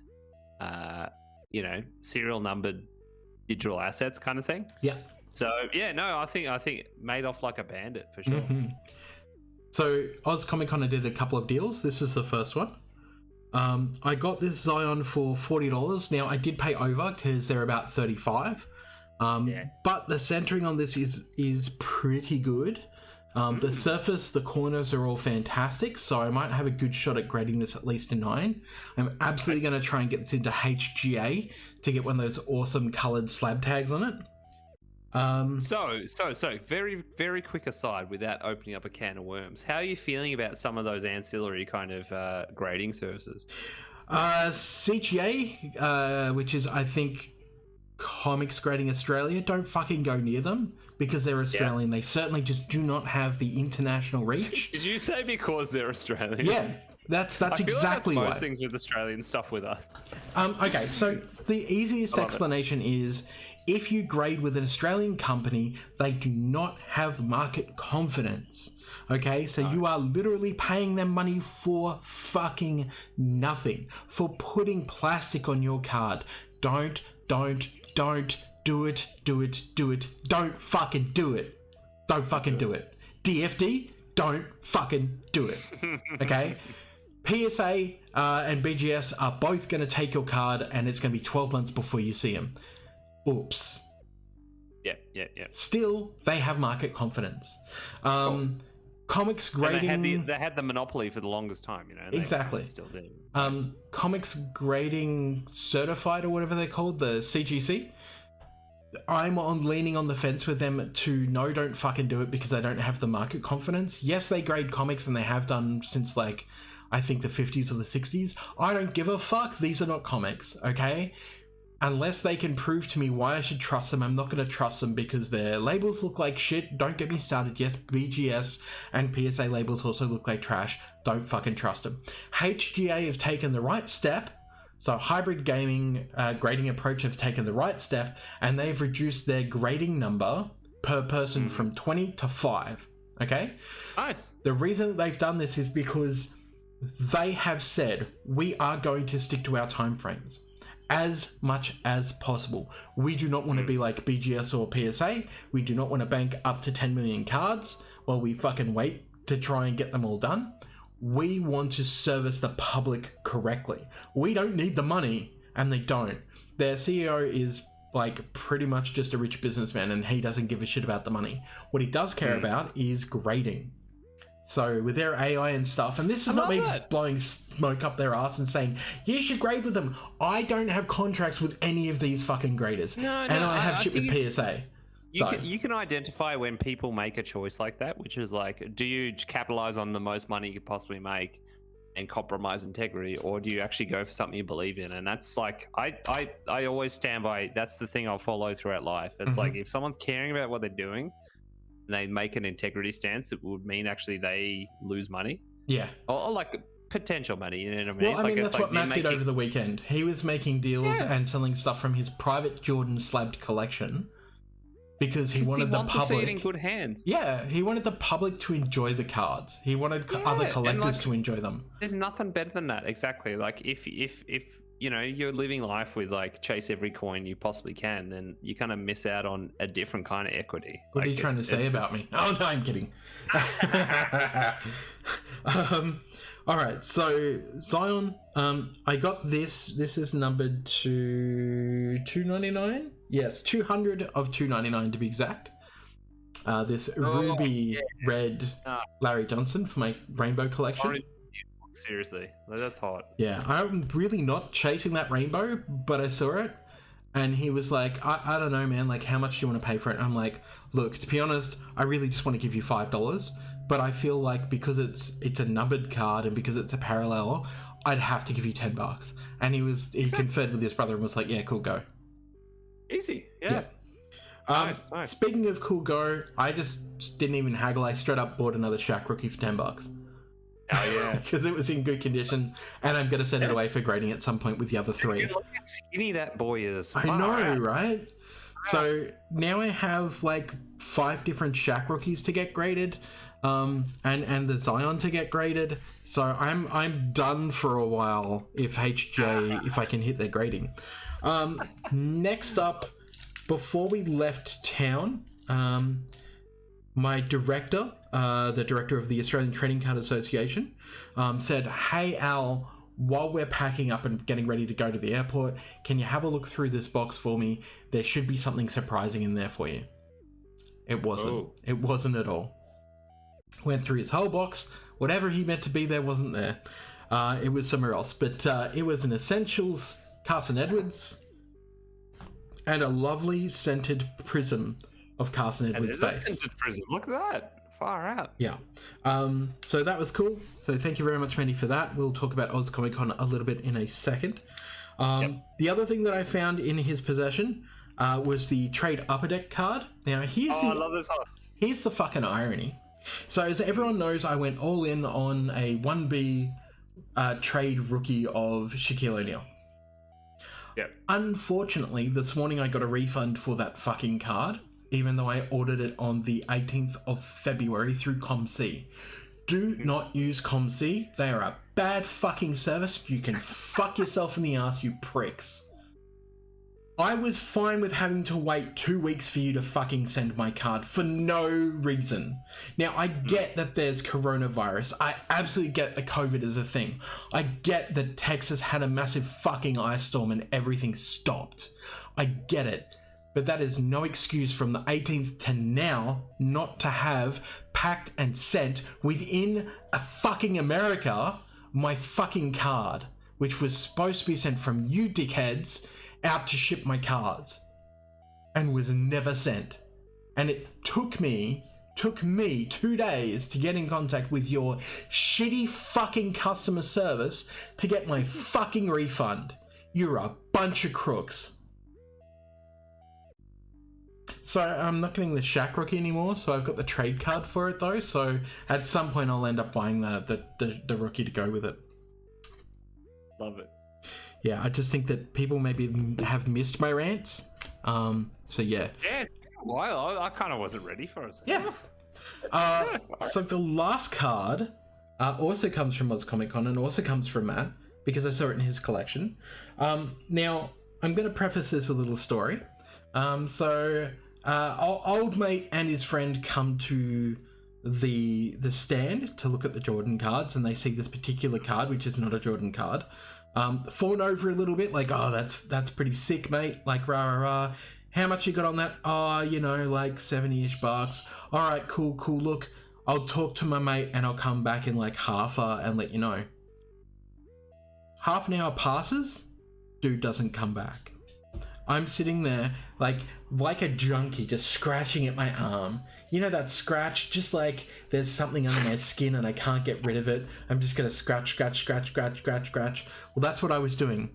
digital assets kind of thing. Yeah. So yeah, no, I think made off like a bandit for sure. So Oz ComicCon, I did a couple of deals. This is the first one. I got this Zion for $40. Now I did pay over because they're about $35. But the centering on this is pretty good. The surface, the corners are all fantastic, so I might have a good shot at grading this at least a 9. I'm absolutely going to try and get this into HGA to get one of those awesome coloured slab tags on it. So very, very quick aside without opening up a can of worms. How are you feeling about some of those ancillary kind of grading services? CGA, which is, I think, Comics Grading Australia, don't fucking go near them. Because they're Australian, They certainly just do not have the international reach. Did you say because they're Australian? Yeah, that's exactly why. Most things with Australian stuff with us. Okay, so the easiest explanation is if you grade with an Australian company, they do not have market confidence. Okay, so you are literally paying them money for fucking nothing, for putting plastic on your card. Don't. Do it. Don't fucking do it. Don't fucking do it. DFD, don't fucking do it. Okay? PSA and BGS are both going to take your card and it's going to be 12 months before you see them. Oops. Yeah. Still, they have market confidence. Comics grading... And they had the monopoly for the longest time, Exactly. Still do. Comics grading certified or whatever they're called, the CGC... I'm leaning on the fence with them to no, don't fucking do it because they don't have the market confidence. Yes, they grade comics and they have done since I think the 50s or the 60s. I don't give a fuck. These are not comics, okay? Unless they can prove to me why I should trust them, I'm not going to trust them because their labels look like shit. Don't get me started. Yes, BGS and PSA labels also look like trash. Don't fucking trust them. HGA have taken the right step. So hybrid gaming grading approach have taken the right step and they've reduced their grading number per person from 20 to 5. Okay? Nice. The reason that they've done this is because they have said we are going to stick to our timeframes as much as possible. We do not want to be like BGS or PSA. We do not want to bank up to 10 million cards while we fucking wait to try and get them all done. We want to service the public correctly. We don't need the money, and they don't. Their CEO is pretty much just a rich businessman, and he doesn't give a shit about the money. What he does care about is grading. So with their AI and stuff, and this is not me blowing smoke up their ass and saying, you should grade with them. I don't have contracts with any of these fucking graders. And I have shit with PSA. You can identify when people make a choice like that, which is do you capitalize on the most money you could possibly make and compromise integrity, or do you actually go for something you believe in? And that's I always stand by, that's the thing I'll follow throughout life. It's if someone's caring about what they're doing and they make an integrity stance, it would mean actually they lose money. Yeah. Or potential money, you know what I mean? Well, I mean, that's what Matt did over the weekend. He was making deals and selling stuff from his private Jordan slabbed collection. Because he wanted the public to see it in good hands. Yeah, he wanted the public to enjoy the cards. He wanted other collectors to enjoy them. There's nothing better than that. Exactly. If you're living life with like chase every coin you possibly can, then you kind of miss out on a different kind of equity. What are you trying to say about me? Oh no, I'm kidding. All right, so Zion, I got this. This is numbered to 299. Yes, 200 of 299 to be exact. This ruby red Larry Johnson for my rainbow collection. Seriously, that's hot. Yeah, I'm really not chasing that rainbow, but I saw it, and he was like, I don't know, man, like, how much do you want to pay for it? And I'm like, look, to be honest, I really just want to give you $5, but I feel like because it's a numbered card and because it's a parallel, I'd have to give you $10. And he conferred with his brother and was like, yeah, cool, go. Easy, yeah. Nice. Speaking of cool go, I just didn't even haggle. I straight up bought another Shaq rookie for $10. Oh yeah, because it was in good condition, and I'm going to send it away for grading at some point with the other 3. Look how skinny that boy is. I know, right? So now I have like 5 different Shaq rookies to get graded, and the Zion to get graded. So I'm done for a while if I can hit their grading. Next up, before we left town, my director, the director of the Australian Trading Card Association, said, hey Al, while we're packing up and getting ready to go to the airport, can you have a look through this box for me? There should be something surprising in there for you. It wasn't. Oh. It wasn't at all. Went through his whole box. Whatever he meant to be there wasn't there. It was somewhere else. But it was an Essentials Carson Edwards and a lovely scented prism of Carson Edwards base. Scented prism. Look at that. Far out. Yeah. So that was cool. So thank you very much, Manny, for that. We'll talk about Oz ComicCon a little bit in a second. The other thing that I found in his possession was the Trade Upper Deck card. Now, I love this one. Here's the fucking irony. So as everyone knows, I went all in on a 1B trade rookie of Shaquille O'Neal. Yep. Unfortunately, this morning I got a refund for that fucking card, even though I ordered it on the 18th of February through COMC. Do not use COMC. They are a bad fucking service. You can fuck yourself in the ass, you pricks. I was fine with having to wait 2 weeks for you to fucking send my card for no reason. Now, I get that there's coronavirus. I absolutely get that COVID is a thing. I get that Texas had a massive fucking ice storm and everything stopped. I get it. But that is no excuse from the 18th to now not to have packed and sent within a fucking America my fucking card, which was supposed to be sent from you dickheads out to ship my cards and was never sent. And it took me 2 days to get in contact with your shitty fucking customer service to get my fucking refund. You're a bunch of crooks. So I'm not getting the Shaq rookie anymore, so I've got the trade card for it though, so at some point I'll end up buying the rookie to go with it. Love it. Yeah, I just think that people maybe have missed my rants. So yeah. Yeah, well, I kind of wasn't ready for it. Yeah. So the last card also comes from Oz ComicCon and also comes from Matt, because I saw it in his collection. Now, I'm going to preface this with a little story. Old mate and his friend come to the stand to look at the Jordan cards, and they see this particular card, which is not a Jordan card. Fawn over a little bit, like, oh, that's pretty sick, mate. Like, rah, rah, rah. How much you got on that? Oh, like $70-ish bucks. All right, cool. Look, I'll talk to my mate and I'll come back in like half hour and let you know. Half an hour passes, dude doesn't come back. I'm sitting there like a junkie, just scratching at my arm. You know that scratch? Just like there's something under my skin and I can't get rid of it. I'm just going to scratch. Well, that's what I was doing.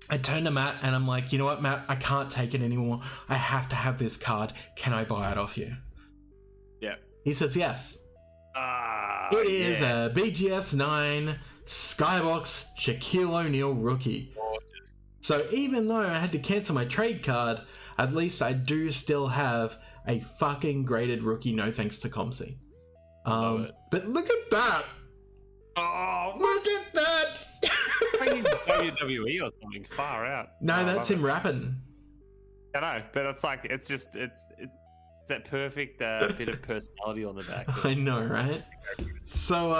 I turned to Matt and I'm like, you know what, Matt? I can't take it anymore. I have to have this card. Can I buy it off you? Yeah. He says yes. It is a BGS 9 Skybox Shaquille O'Neal rookie. So even though I had to cancel my trade card, at least I do still have a fucking graded rookie, no thanks to COMC. But look at that! Oh, look at that! thinking WWE or something. Far out. No, that's him rapping. I know, but it's like it's that perfect bit of personality on the back. I know, right? So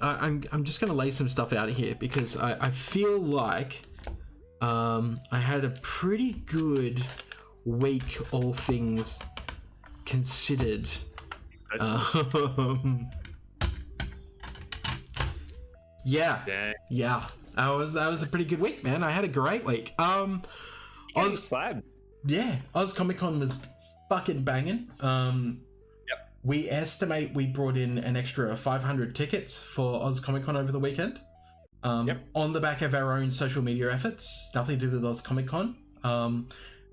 I'm just gonna lay some stuff out here because I feel like I had a pretty good week, all things considered. Yeah. That was a pretty good week, man. I had a great week. Oz ComicCon was fucking banging. We estimate we brought in an extra 500 tickets for Oz ComicCon over the weekend. On the back of our own social media efforts, nothing to do with Oz ComicCon.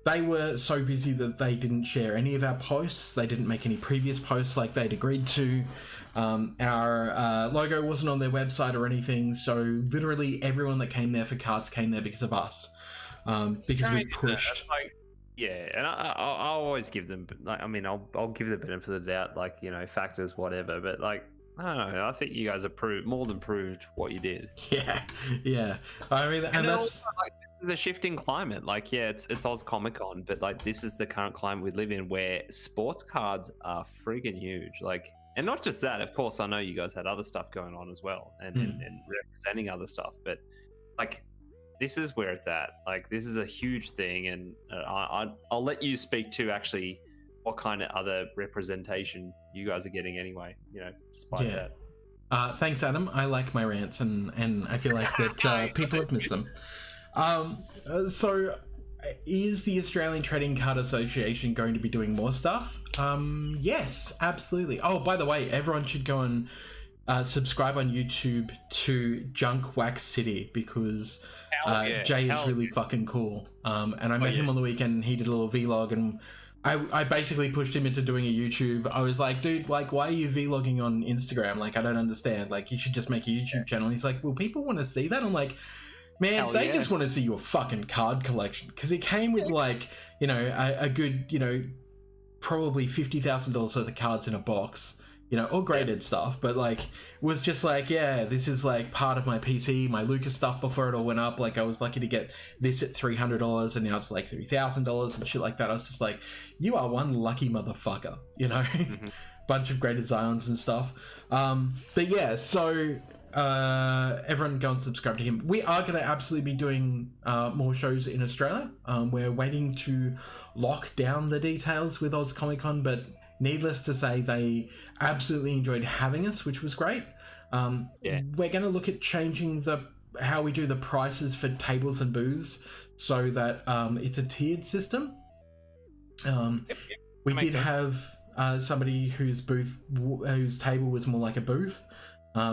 They were so busy that they didn't share any of our posts. They didn't make any previous posts like they'd agreed to. Our logo wasn't on their website or anything. So literally everyone that came there for cards came there because of us. Because we pushed. And I'll always give them. I'll give the benefit of the doubt, factors, whatever. But I don't know. I think you guys have more than proved what you did. Yeah. I mean, and that's. Also, this is a shifting climate. It's Oz ComicCon, but this is the current climate we live in, where sports cards are freaking huge. And not just that. Of course, I know you guys had other stuff going on as well, and representing other stuff. But this is where it's at. This is a huge thing, and I'll let you speak to actually what kind of other representation you guys are getting anyway. Despite that. Thanks, Adam. I like my rants, and I feel like that people have missed them. So, is the Australian Trading Card Association going to be doing more stuff? Yes, absolutely. Oh, by the way, everyone should go and subscribe on YouTube to Junk Wax City because Jay is really fucking cool. And I met him on the weekend and he did a little vlog, and I basically pushed him into doing a YouTube. I was like, dude, why are you vlogging on Instagram? I don't understand. You should just make a YouTube channel. He's like, well, people want to see that? I'm like, man, they just want to see your fucking card collection. Because it came with a good, probably $50,000 worth of cards in a box. Or graded stuff, but was just this is part of my PC, my Lucas stuff before it all went up. I was lucky to get this at $300, and now it's $3,000 and shit like that. I was just like, you are one lucky motherfucker, bunch of graded Zions and stuff. But yeah, so everyone go and subscribe to him. We are going to absolutely be doing more shows in Australia. We're waiting to lock down the details with Oz ComicCon, but needless to say, they absolutely enjoyed having us, which was great. We're going to look at changing how we do the prices for tables and booths so that it's a tiered system. We did have somebody whose table was more like a booth.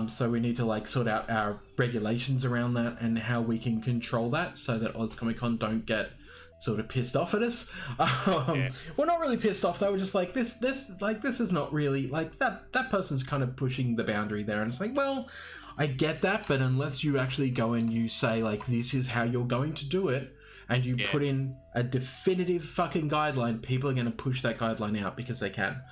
So we need to sort out our regulations around that and how we can control that so that Oz ComicCon don't get sort of pissed off at us. We're not really pissed off though. We're just this is not really that person's kind of pushing the boundary there, and it's well, I get that, but unless you actually go and you say this is how you're going to do it, and you put in a definitive fucking guideline, people are going to push that guideline out because they can.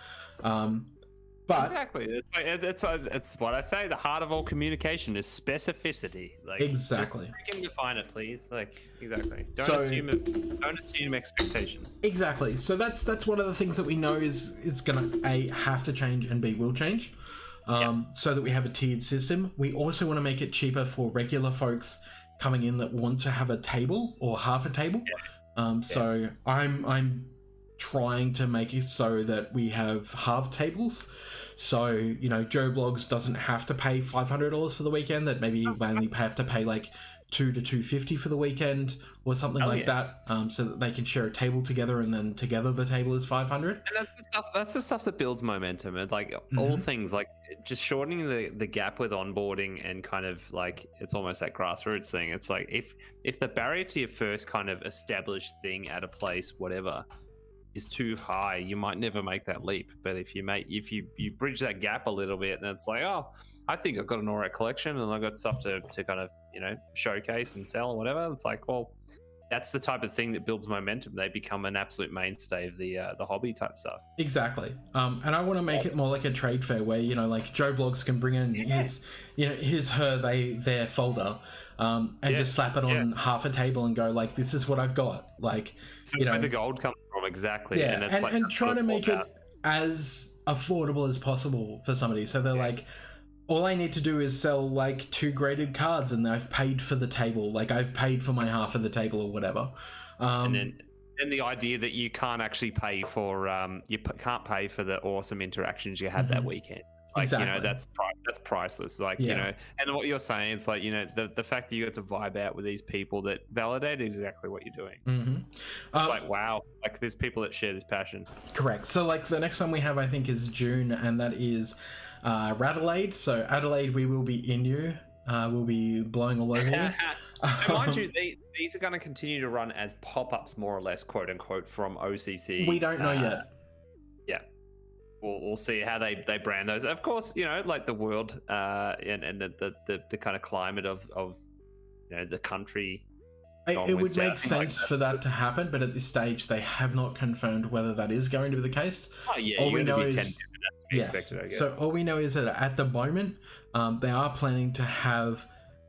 But exactly, it's what I say. The heart of all communication is specificity. Exactly. Just freaking define it, please. Exactly. Don't assume expectations. Exactly. So that's one of the things that we know is gonna A, have to change, and B, will change. So that we have a tiered system. We also want to make it cheaper for regular folks coming in that want to have a table or half a table. So I'm trying to make it so that we have half tables. So, Joe Blogs doesn't have to pay $500 for the weekend, that maybe you only have to pay $200 to $250 for the weekend or something that, so that they can share a table together, and then together the table is $500. And that's the stuff that builds momentum, and all things just shortening the gap with onboarding, and kind of it's almost that grassroots thing. It's if the barrier to your first kind of established thing at a place, whatever, is too high, you might never make that leap. But if you bridge that gap a little bit, and it's I think I've got an alright collection, and I've got stuff to kind of showcase and sell or whatever. It's that's the type of thing that builds momentum. They become an absolute mainstay of the hobby type stuff. Exactly. And I want to make it more like a trade fair where, you know, like Joe Blogs can bring in their folder and just slap it on half a table and go like, this is what I've got. Like, so that's where the gold comes from, exactly. Yeah, and, it's and try to make it as affordable as possible for somebody. So they're like, all I need to do is sell like 2 graded cards and I've paid for the table. Like I've paid for my half of the table or whatever. And the idea that you can't actually pay for can't pay for the awesome interactions you had that weekend. Like, exactly. You know, that's priceless. Like, you know, and what you're saying, it's like, you know, the fact that you get to vibe out with these people that validate exactly what you're doing. It's like, wow, like there's people that share this passion. Correct. So like the next one we have, I think, is June, and that is Radelaide. So Adelaide, we will be in you. We'll be blowing all over you. So mind you, these are going to continue to run as pop-ups, more or less, quote unquote, from OCC. We don't know yet. Yeah. We'll see how they brand those. Of course, you know, like the world and the kind of climate of you know, the country. It would make sense for that to happen, but at this stage, they have not confirmed whether that is going to be the case. Oh yeah, all we know is expected, I guess. So all we know is that at the moment, they are planning to have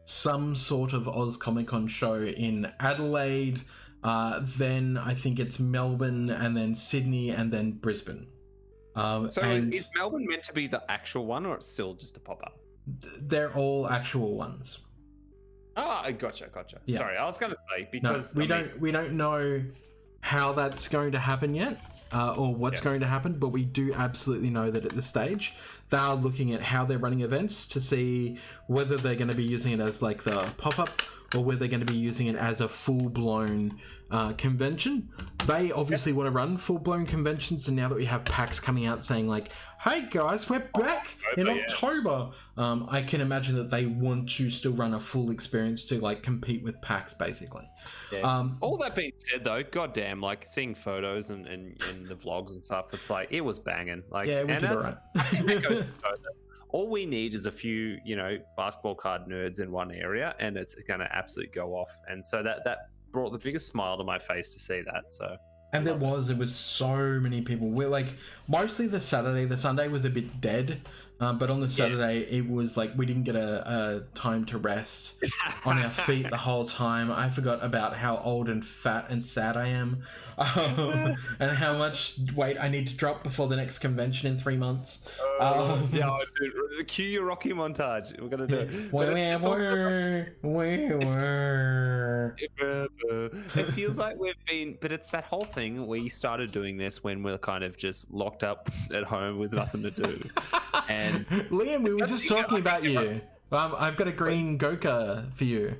some sort of Oz ComicCon show in Adelaide. Then I think it's Melbourne, and then Sydney, and then Brisbane. Is Melbourne meant to be the actual one, or it's still just a pop-up? They're all actual ones. Oh, gotcha. Yeah. Sorry, I was going to say, because we don't know how that's going to happen yet, or what's going to happen, but we do absolutely know that at this stage they are looking at how they're running events to see whether they're going to be using it as like the pop-up, or whether they're going to be using it as a full-blown convention. They obviously want to run full-blown conventions, and now that we have PAX coming out saying like, hey guys, we're back in October, I can imagine that they want to still run a full experience to like compete with PAX, basically. All that being said though, goddamn, like seeing photos and the vlogs and stuff, it's like, it was banging. Like, yeah, we did all right. I think that goes to show that all we need is a few, you know, basketball card nerds in one area, and it's going to absolutely go off. And so that brought the biggest smile to my face to see that. So, and it was so many people. We're like, mostly the Saturday, the Sunday was a bit dead, but on the Saturday it was like we didn't get a time to rest on our feet the whole time. I forgot about how old and fat and sad I am, and how much weight I need to drop before the next convention in 3 months. Dude, cue your Rocky montage. We're gonna do it. It feels like we've been, but it's that whole thing. We started doing this when we're kind of just locked up at home with nothing to do. And Liam, we were just talking about you. I've got a green Goka for you.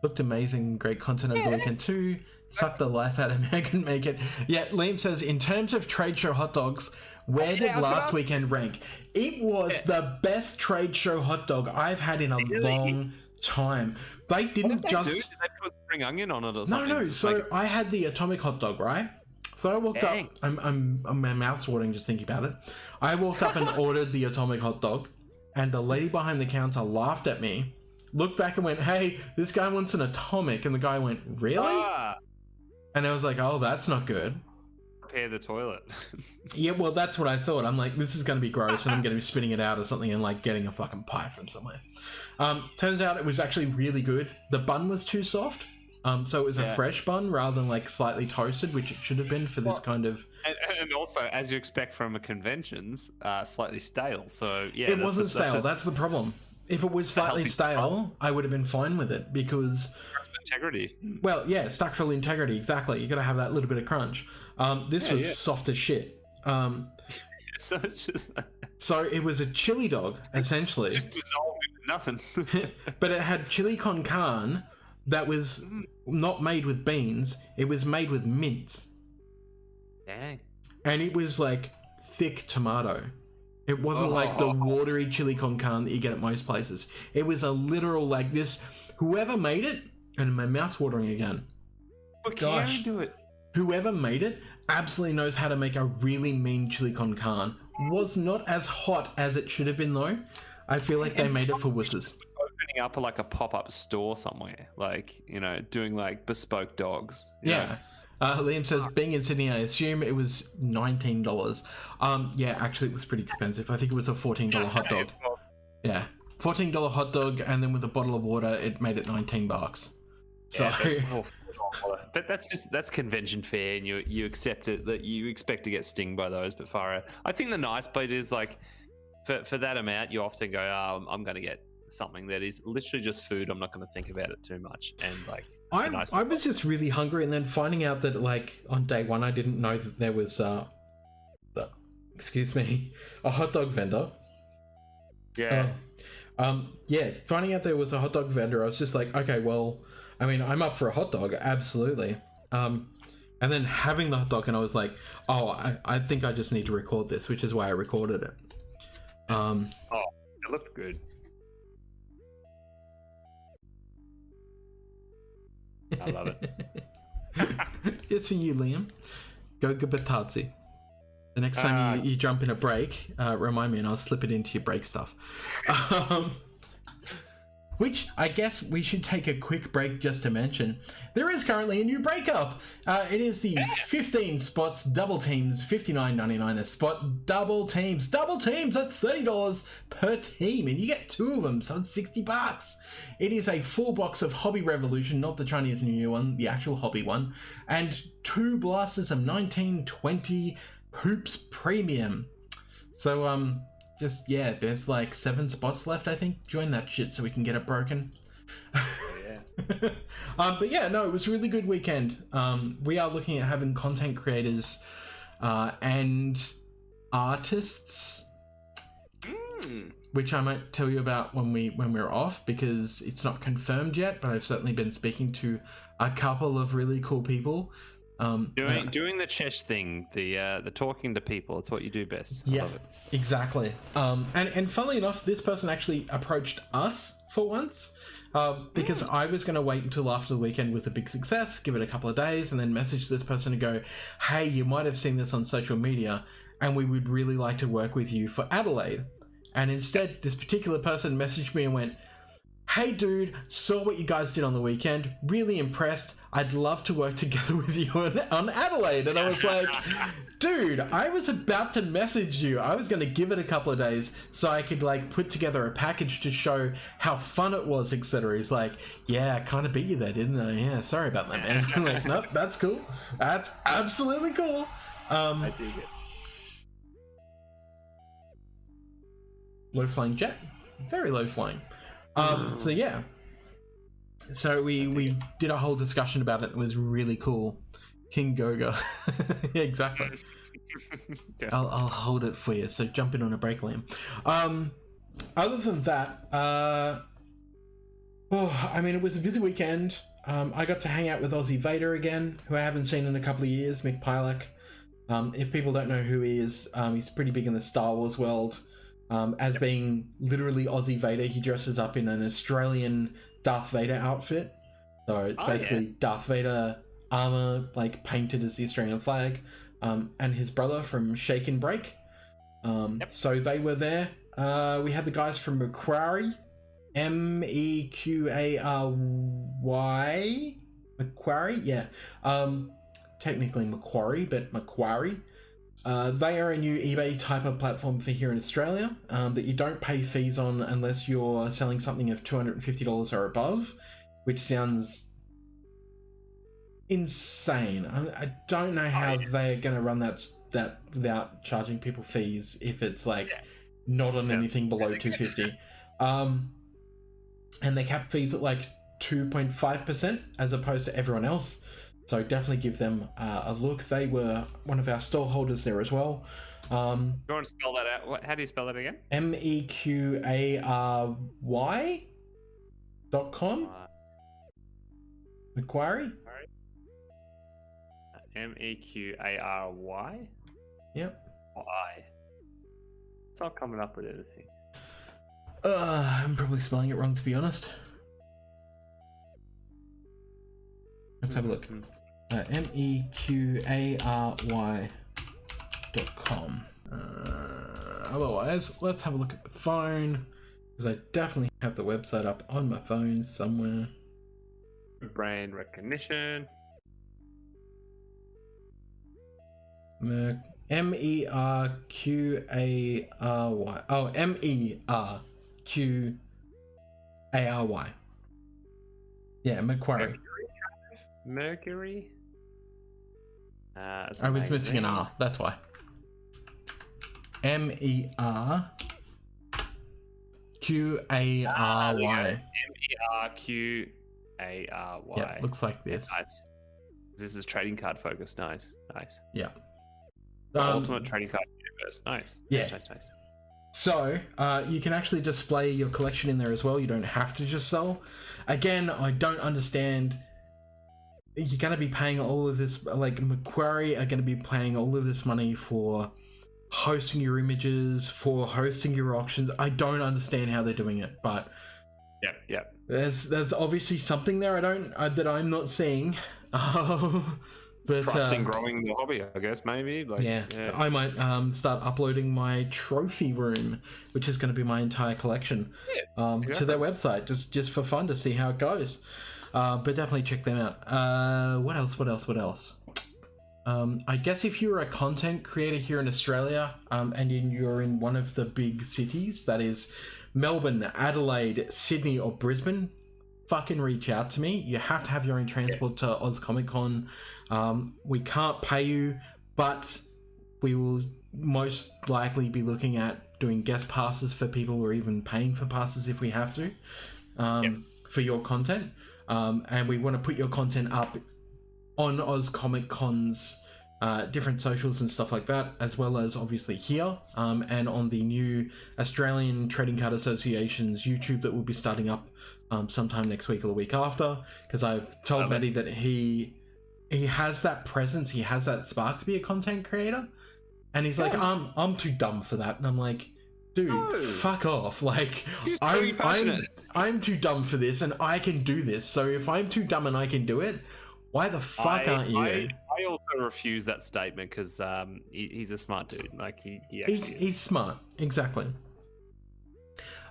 Looked amazing. Great content over the weekend too. Sucked the life out of me. I couldn't make it. Yeah, Liam says, in terms of trade show hot dogs, where did last weekend rank? It was the best trade show hot dog I've had in a long time. They didn't just... Did they put spring onion on it or something? No. So I had the atomic hot dog, right? So I walked up. My mouth's watering just thinking about it. I walked up and ordered the atomic hot dog, and the lady behind the counter laughed at me, looked back and went, "Hey, this guy wants an atomic," and the guy went, "Really?" And I was like, "Oh, that's not good." Prepare the toilet. Yeah, well, that's what I thought. I'm like, this is going to be gross, and I'm going to be spitting it out or something and like getting a fucking pie from somewhere. Turns out it was actually really good. The bun was too soft. So it was a fresh bun rather than like slightly toasted, which it should have been for this kind of... And also, as you expect from a conventions, slightly stale. So yeah, it wasn't stale. That's the problem. If it was slightly stale, I would have been fine with it because... Integrity. Well, yeah, structural integrity, exactly. You got to have that little bit of crunch. This was soft as shit. So it's just... So it was a chili dog, essentially. Just dissolved into nothing. But it had chili con carne that was not made with beans. It was made with mince. Dang. And it was like thick tomato. It wasn't like the watery chili con carne that you get at most places. It was a literal like this. Whoever made it, and my mouth's watering again. Gosh, do it. Whoever made it absolutely knows how to make a really mean chili con carne. Was not as hot as it should have been though. I feel like they made it for wusses. opening up like a pop-up store somewhere, like, you know, doing like bespoke dogs. you know? Liam says, being in Sydney, I assume it was $19. Yeah, actually, it was pretty expensive. I think it was a $14 hot dog. Yeah, $14 hot dog, and then with a bottle of water, it made it $19. So, Yeah, but that's convention fare, and you accept it, that you expect to get stung by those. But far out, I think the nice bit is like, for that amount, you often go, oh, I'm going to get something that is literally just food. I'm not going to think about it too much, and like. I was just really hungry, and then finding out that, like, on day one, I didn't know that there was, a hot dog vendor. Yeah. Finding out there was a hot dog vendor, I was just like, okay, well, I mean, I'm up for a hot dog, absolutely. And then having the hot dog, and I was like, oh, I think I just need to record this, which is why I recorded it. Oh, it looked good. I love it. Just for you, Liam. Go Gabatazzi. The next time you jump in a break, remind me and I'll slip it into your break stuff. Which I guess we should take a quick break just to mention. There is currently a new breakup. It is the 15 spots, double teams, $59.99 a spot, double teams, that's $30 per team, and you get 2 of them, so it's $60. It is a full box of Hobby Revolution, not the Chinese New Year one, the actual hobby one, and 2 blasters of 1920 Hoops Premium. So, there's like 7 spots left, I think. Join that shit so we can get it broken. Yeah. But yeah, no, it was a really good weekend. We are looking at having content creators and artists, which I might tell you about when we're off, because it's not confirmed yet, but I've certainly been speaking to a couple of really cool people. Doing the Chesh thing, the talking to people, it's what you do best. I love it. Exactly. And funnily enough, this person actually approached us for once, because I was going to wait until after the weekend was a big success, give it a couple of days, and then message this person and go, hey, you might have seen this on social media, and we would really like to work with you for Adelaide. And instead, this particular person messaged me and went, hey dude, saw what you guys did on the weekend, really impressed, I'd love to work together with you on Adelaide. And I was like, dude, I was about to message you, I was going to give it a couple of days so I could like put together a package to show how fun it was, etc. He's like, yeah, I kind of beat you there, didn't I? Yeah, sorry about that, man. I'm like, nope, that's cool, that's absolutely cool. I dig it. Low flying jet, very low flying. So yeah, so we did a whole discussion about it. It was really cool. King Goga. Yeah, exactly. I'll hold it for you, so jump in on a break, Liam. Other than that, I mean, it was a busy weekend. I got to hang out with Aussie Vader again, who I haven't seen in a couple of years, Mick Pilak. If people don't know who he is, he's pretty big in the Star Wars world. As being literally Aussie Vader, he dresses up in an Australian Darth Vader outfit. So it's basically Darth Vader armor, like painted as the Australian flag, and his brother from Shake and Break. So they were there. We had the guys from Macquarie, Meqary, Macquarie, yeah. Technically Macquarie, but Macquarie. They are a new eBay type of platform for here in Australia, that you don't pay fees on unless you're selling something of $250 or above, which sounds insane. I don't know how they're going to run that without charging people fees if it's like not on anything below $250. And they cap fees at like 2.5% as opposed to everyone else. So definitely give them a look. They were one of our stall holders there as well. You want to spell that out? How do you spell that again? Meqary.com. Macquarie. Meqary. Yep. Y. It's not coming up with anything. I'm probably spelling it wrong, to be honest. Let's have a look. Meqary.com. Otherwise, let's have a look at the phone. because I definitely have the website up on my phone somewhere. Brain recognition. Merquary. Oh, Merquary. Yeah, Macquarie. Mercury. I was missing an R. That's why. Merquary. Merquary. Yeah, looks like this. Nice. This is trading card focused. Nice. Yeah. The ultimate trading card universe. Nice. Yeah. Nice. So, you can actually display your collection in there as well. You don't have to just sell. Again, I don't understand. You're going to be paying all of this, like Macquarie are going to be paying all of this money for hosting your images, for hosting your auctions. I don't understand how they're doing it, but Yep. there's obviously something there that I'm not seeing. But trusting growing the hobby, I guess, maybe. Like, yeah, I might start uploading my trophy room, which is going to be my entire collection, to their website, just for fun to see how it goes. But definitely check them out. What else? I guess if you're a content creator here in Australia, and you're in one of the big cities, that is Melbourne, Adelaide, Sydney, or Brisbane, fucking reach out to me. You have to have your own transport to Oz ComicCon. We can't pay you, but we will most likely be looking at doing guest passes for people, or even paying for passes if we have to, for your content. And we want to put your content up on Oz ComicCon's different socials and stuff like that, as well as obviously here, and on the new Australian Trading Card Association's YouTube that will be starting up sometime next week or the week after, because I've told Maddie that he has that presence, he has that spark to be a content creator, and he's like, I'm too dumb for that, and I'm like, dude, fuck off. Like, I'm too dumb for this, and I can do this. So if I'm too dumb and I can do it, why the fuck aren't you? I also refuse that statement, because he's a smart dude. Like, he's smart, exactly.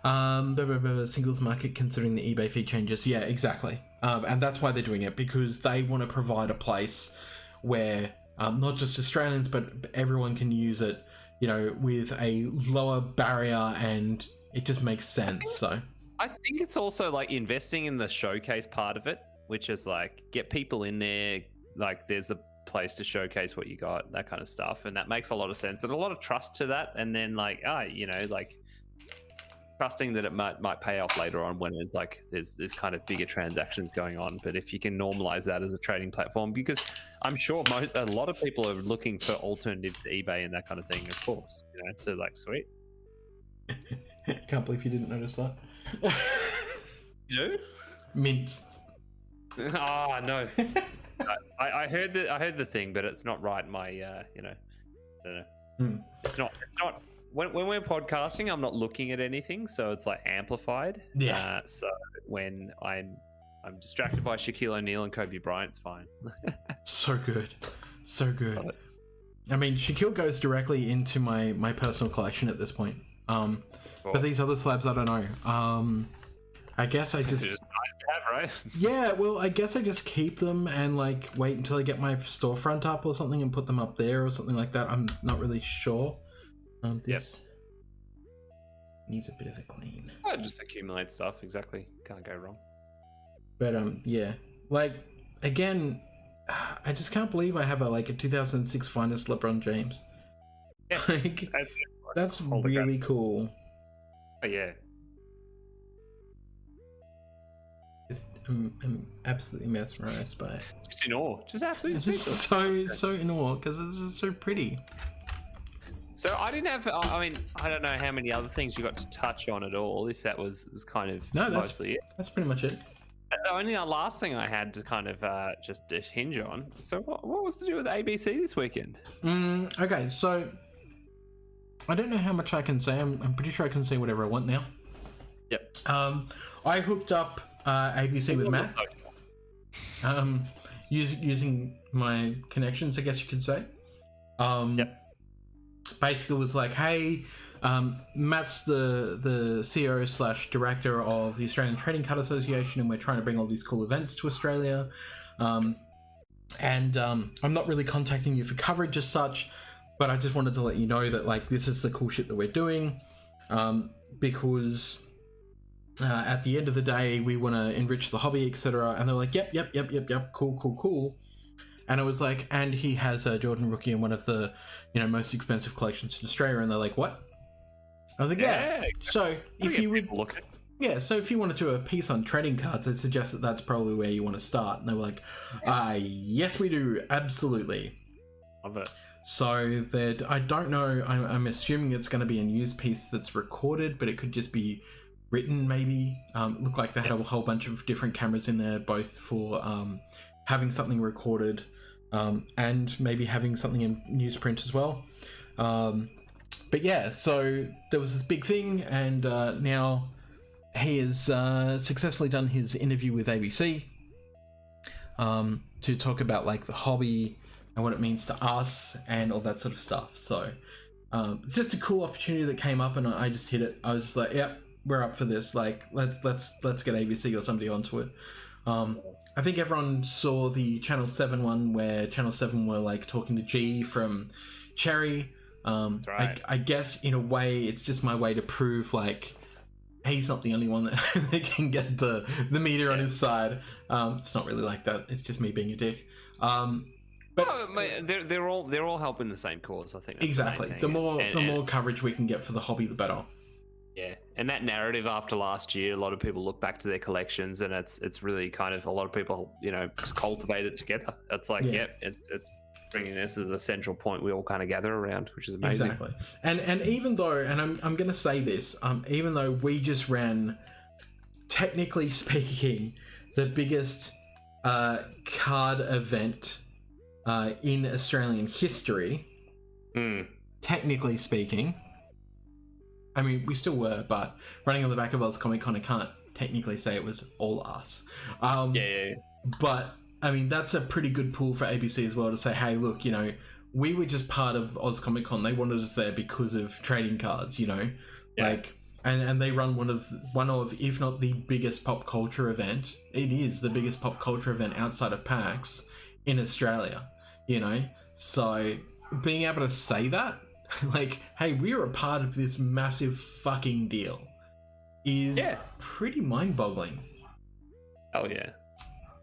Singles market considering the eBay fee changes. Yeah, exactly. And that's why they're doing it, because they want to provide a place where not just Australians, but everyone can use it, with a lower barrier, and it just makes sense. I think it's also like investing in the showcase part of it, which is like, get people in there, like there's a place to showcase what you got, that kind of stuff, and that makes a lot of sense, and a lot of trust to that. And then like trusting that it might pay off later on when it's like there's kind of bigger transactions going on. But if you can normalize that as a trading platform, because I'm sure a lot of people are looking for alternatives to eBay and that kind of thing, of course, so like, sweet. Can't believe you didn't notice that. You do? Mints. Ah, no. I heard the thing, but it's not right. My I don't know. It's not when we're podcasting, I'm not looking at anything, so it's like amplified. Yeah. So when I'm distracted by Shaquille O'Neal and Kobe Bryant, it's fine. So good. I mean, Shaquille goes directly into my personal collection at this point. Cool. But these other slabs, I don't know. I guess I just... It's nice to have, right? Yeah, well, I guess I just keep them and like wait until I get my storefront up or something and put them up there or something like that. I'm not really sure. This needs a bit of a clean. Just accumulate stuff, exactly. Can't go wrong. But yeah, like, again, I just can't believe I have a 2006 finest LeBron James. Yeah, like, that's really cool. Oh, yeah. I'm absolutely mesmerized by it. Just in awe. Just absolutely just so in awe, because it's just so pretty. So I didn't have, I mean, I don't know how many other things you got to touch on at all, if that was kind of mostly it. That's pretty much it. The only last thing I had to kind of just hinge on, so what was to do with ABC this weekend? Okay, so I don't know how much I can say. I'm pretty sure I can say whatever I want now. Yep. I hooked up ABC with Matt. Using my connections, I guess you could say. Yep. Basically was like, hey, Matt's the CEO / director of the Australian Trading Card Association, and we're trying to bring all these cool events to Australia. I'm not really contacting you for coverage as such, but I just wanted to let you know that like this is the cool shit that we're doing, because at the end of the day we want to enrich the hobby, etc. And they're like, yep, cool. And I was like, and he has a Jordan rookie in one of the most expensive collections in Australia, and they're like, what? I was like, yeah. So if you would look at. Yeah, so if you want to do a piece on trading cards, I'd suggest that that's probably where you want to start. And they were like, yes, we do, absolutely. Love it. So that I don't know, I'm assuming it's going to be a news piece that's recorded, but it could just be written maybe. Looked like they had a whole bunch of different cameras in there, both for having something recorded and maybe having something in newsprint as well. But yeah, so there was this big thing, and now he has successfully done his interview with ABC to talk about like the hobby and what it means to us and all that sort of stuff. So it's just a cool opportunity that came up, and I just hit it. I was just like, yep, we're up for this. Like, let's get ABC or somebody onto it. I think everyone saw the Channel 7 one where Channel 7 were like talking to G from Cherry. That's right. I guess in a way it's just my way to prove like he's not the only one that can get the meter on his side. It's not really like that. It's just me being a dick. But they're all helping the same cause. I think that's exactly. The more coverage we can get for the hobby, the better. Yeah, and that narrative after last year, a lot of people look back to their collections, and it's really kind of a lot of people just cultivate it together. It's like it's bringing this as a central point we all kind of gather around, which is amazing. Exactly. And even though, and I'm going to say this, even though we just ran, technically speaking, the biggest card event in Australian history, technically speaking, I mean, we still were, but running on the back of Oz ComicCon, I can't technically say it was all us. Yeah. But I mean, that's a pretty good pull for ABC as well to say, hey, look, we were just part of Oz ComicCon. They wanted us there because of trading cards, like, and they run one of, if not the biggest pop culture event. It is the biggest pop culture event outside of PAX in Australia, So being able to say that, like, hey, we're a part of this massive fucking deal is pretty mind-boggling. Oh yeah.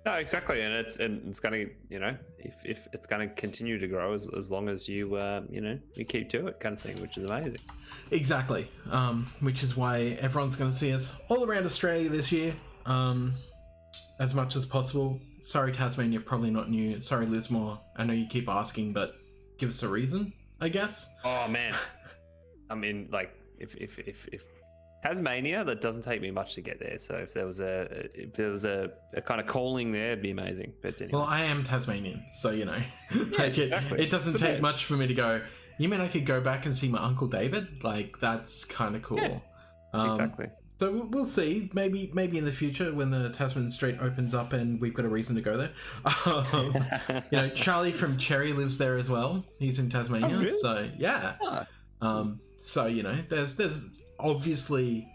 No, exactly, and it's going to, if it's going to continue to grow as long as you you keep to it, kind of thing, which is amazing. Exactly, which is why everyone's going to see us all around Australia this year, as much as possible. Sorry, Tasmania, probably not new. Sorry, Lismore, I know you keep asking, but give us a reason, I guess. Oh man, I mean, like if Tasmania, that doesn't take me much to get there. So if there was a kind of calling there, it'd be amazing. But anyway. Well, I am Tasmanian, so like exactly. it doesn't take much for me to go, you mean I could go back and see my Uncle David? Like, that's kind of cool. Yeah, exactly. So we'll see. Maybe in the future when the Tasman Strait opens up and we've got a reason to go there. Charlie from Cherry lives there as well. He's in Tasmania. Oh, really? So yeah. So there's obviously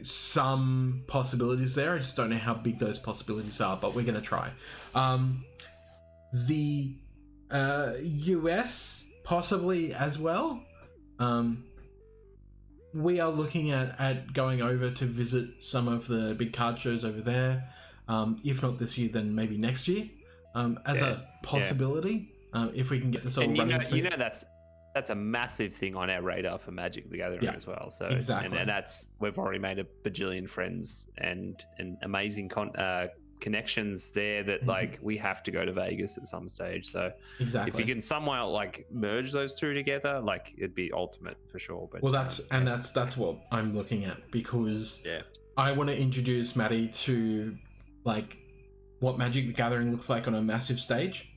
some possibilities there. I just don't know how big those possibilities are, but we're going to try. The US possibly as well. We are looking at going over to visit some of the big card shows over there. If not this year, then maybe next year, as a possibility. If we can get this all running. That's a massive thing on our radar for Magic the Gathering as well. So exactly, and that's, we've already made a bajillion friends and amazing connections there that like we have to go to Vegas at some stage. So if you can somehow like merge those two together, like it'd be ultimate for sure. But that's what I'm looking at, because I want to introduce Maddie to like what Magic the Gathering looks like on a massive stage.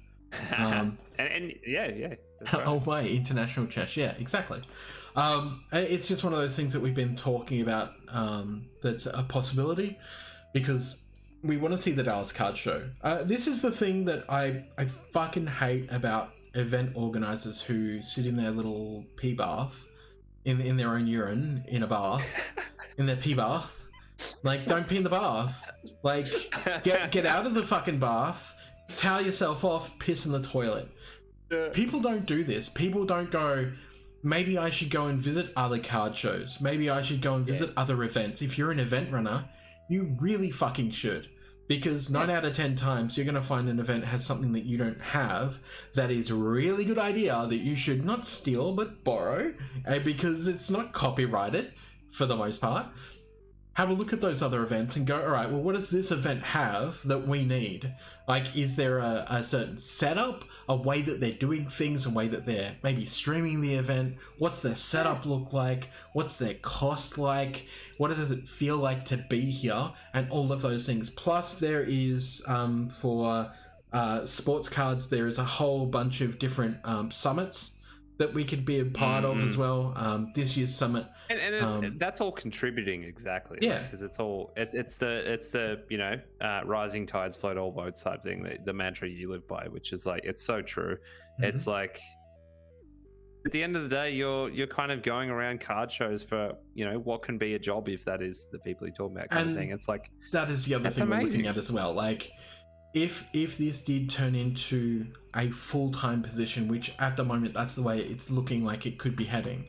And that's right. Oh my, international Chesh. Yeah, exactly. It's just one of those things that we've been talking about, that's a possibility, because we want to see the Dallas Card Show. This is the thing that I fucking hate about event organizers who sit in their little pee bath in their own urine in a bath, in their pee bath. Like, don't pee in the bath. Like, get out of the fucking bath, towel yourself off, piss in the toilet. People don't do this. People don't go, maybe I should go and visit other card shows. Maybe I should go and visit other events. If you're an event runner, you really fucking should. Because 9 out of 10 times, you're going to find an event has something that you don't have that is a really good idea that you should not steal but borrow, because it's not copyrighted for the most part. Have a look at those other events and go, all right, well, what does this event have that we need? Like, is there a certain setup, a way that they're doing things, a way that they're maybe streaming the event? What's their setup look like? What's their cost like? What does it feel like to be here? And all of those things. Plus, there is, for sports cards, there is a whole bunch of different summits that we could be a part of as well. This year's summit, and it's, that's all contributing exactly. Yeah, because it's the you know, rising tides float all boats type thing. The mantra you live by, which is like, it's so true. It's like, at the end of the day, you're kind of going around card shows for, you know, what can be a job if that is the people you're talking about kind of thing. It's like, that is the other thing we're looking at as well. Like, if this did turn into a full-time position, which at the moment that's the way it's looking like it could be heading,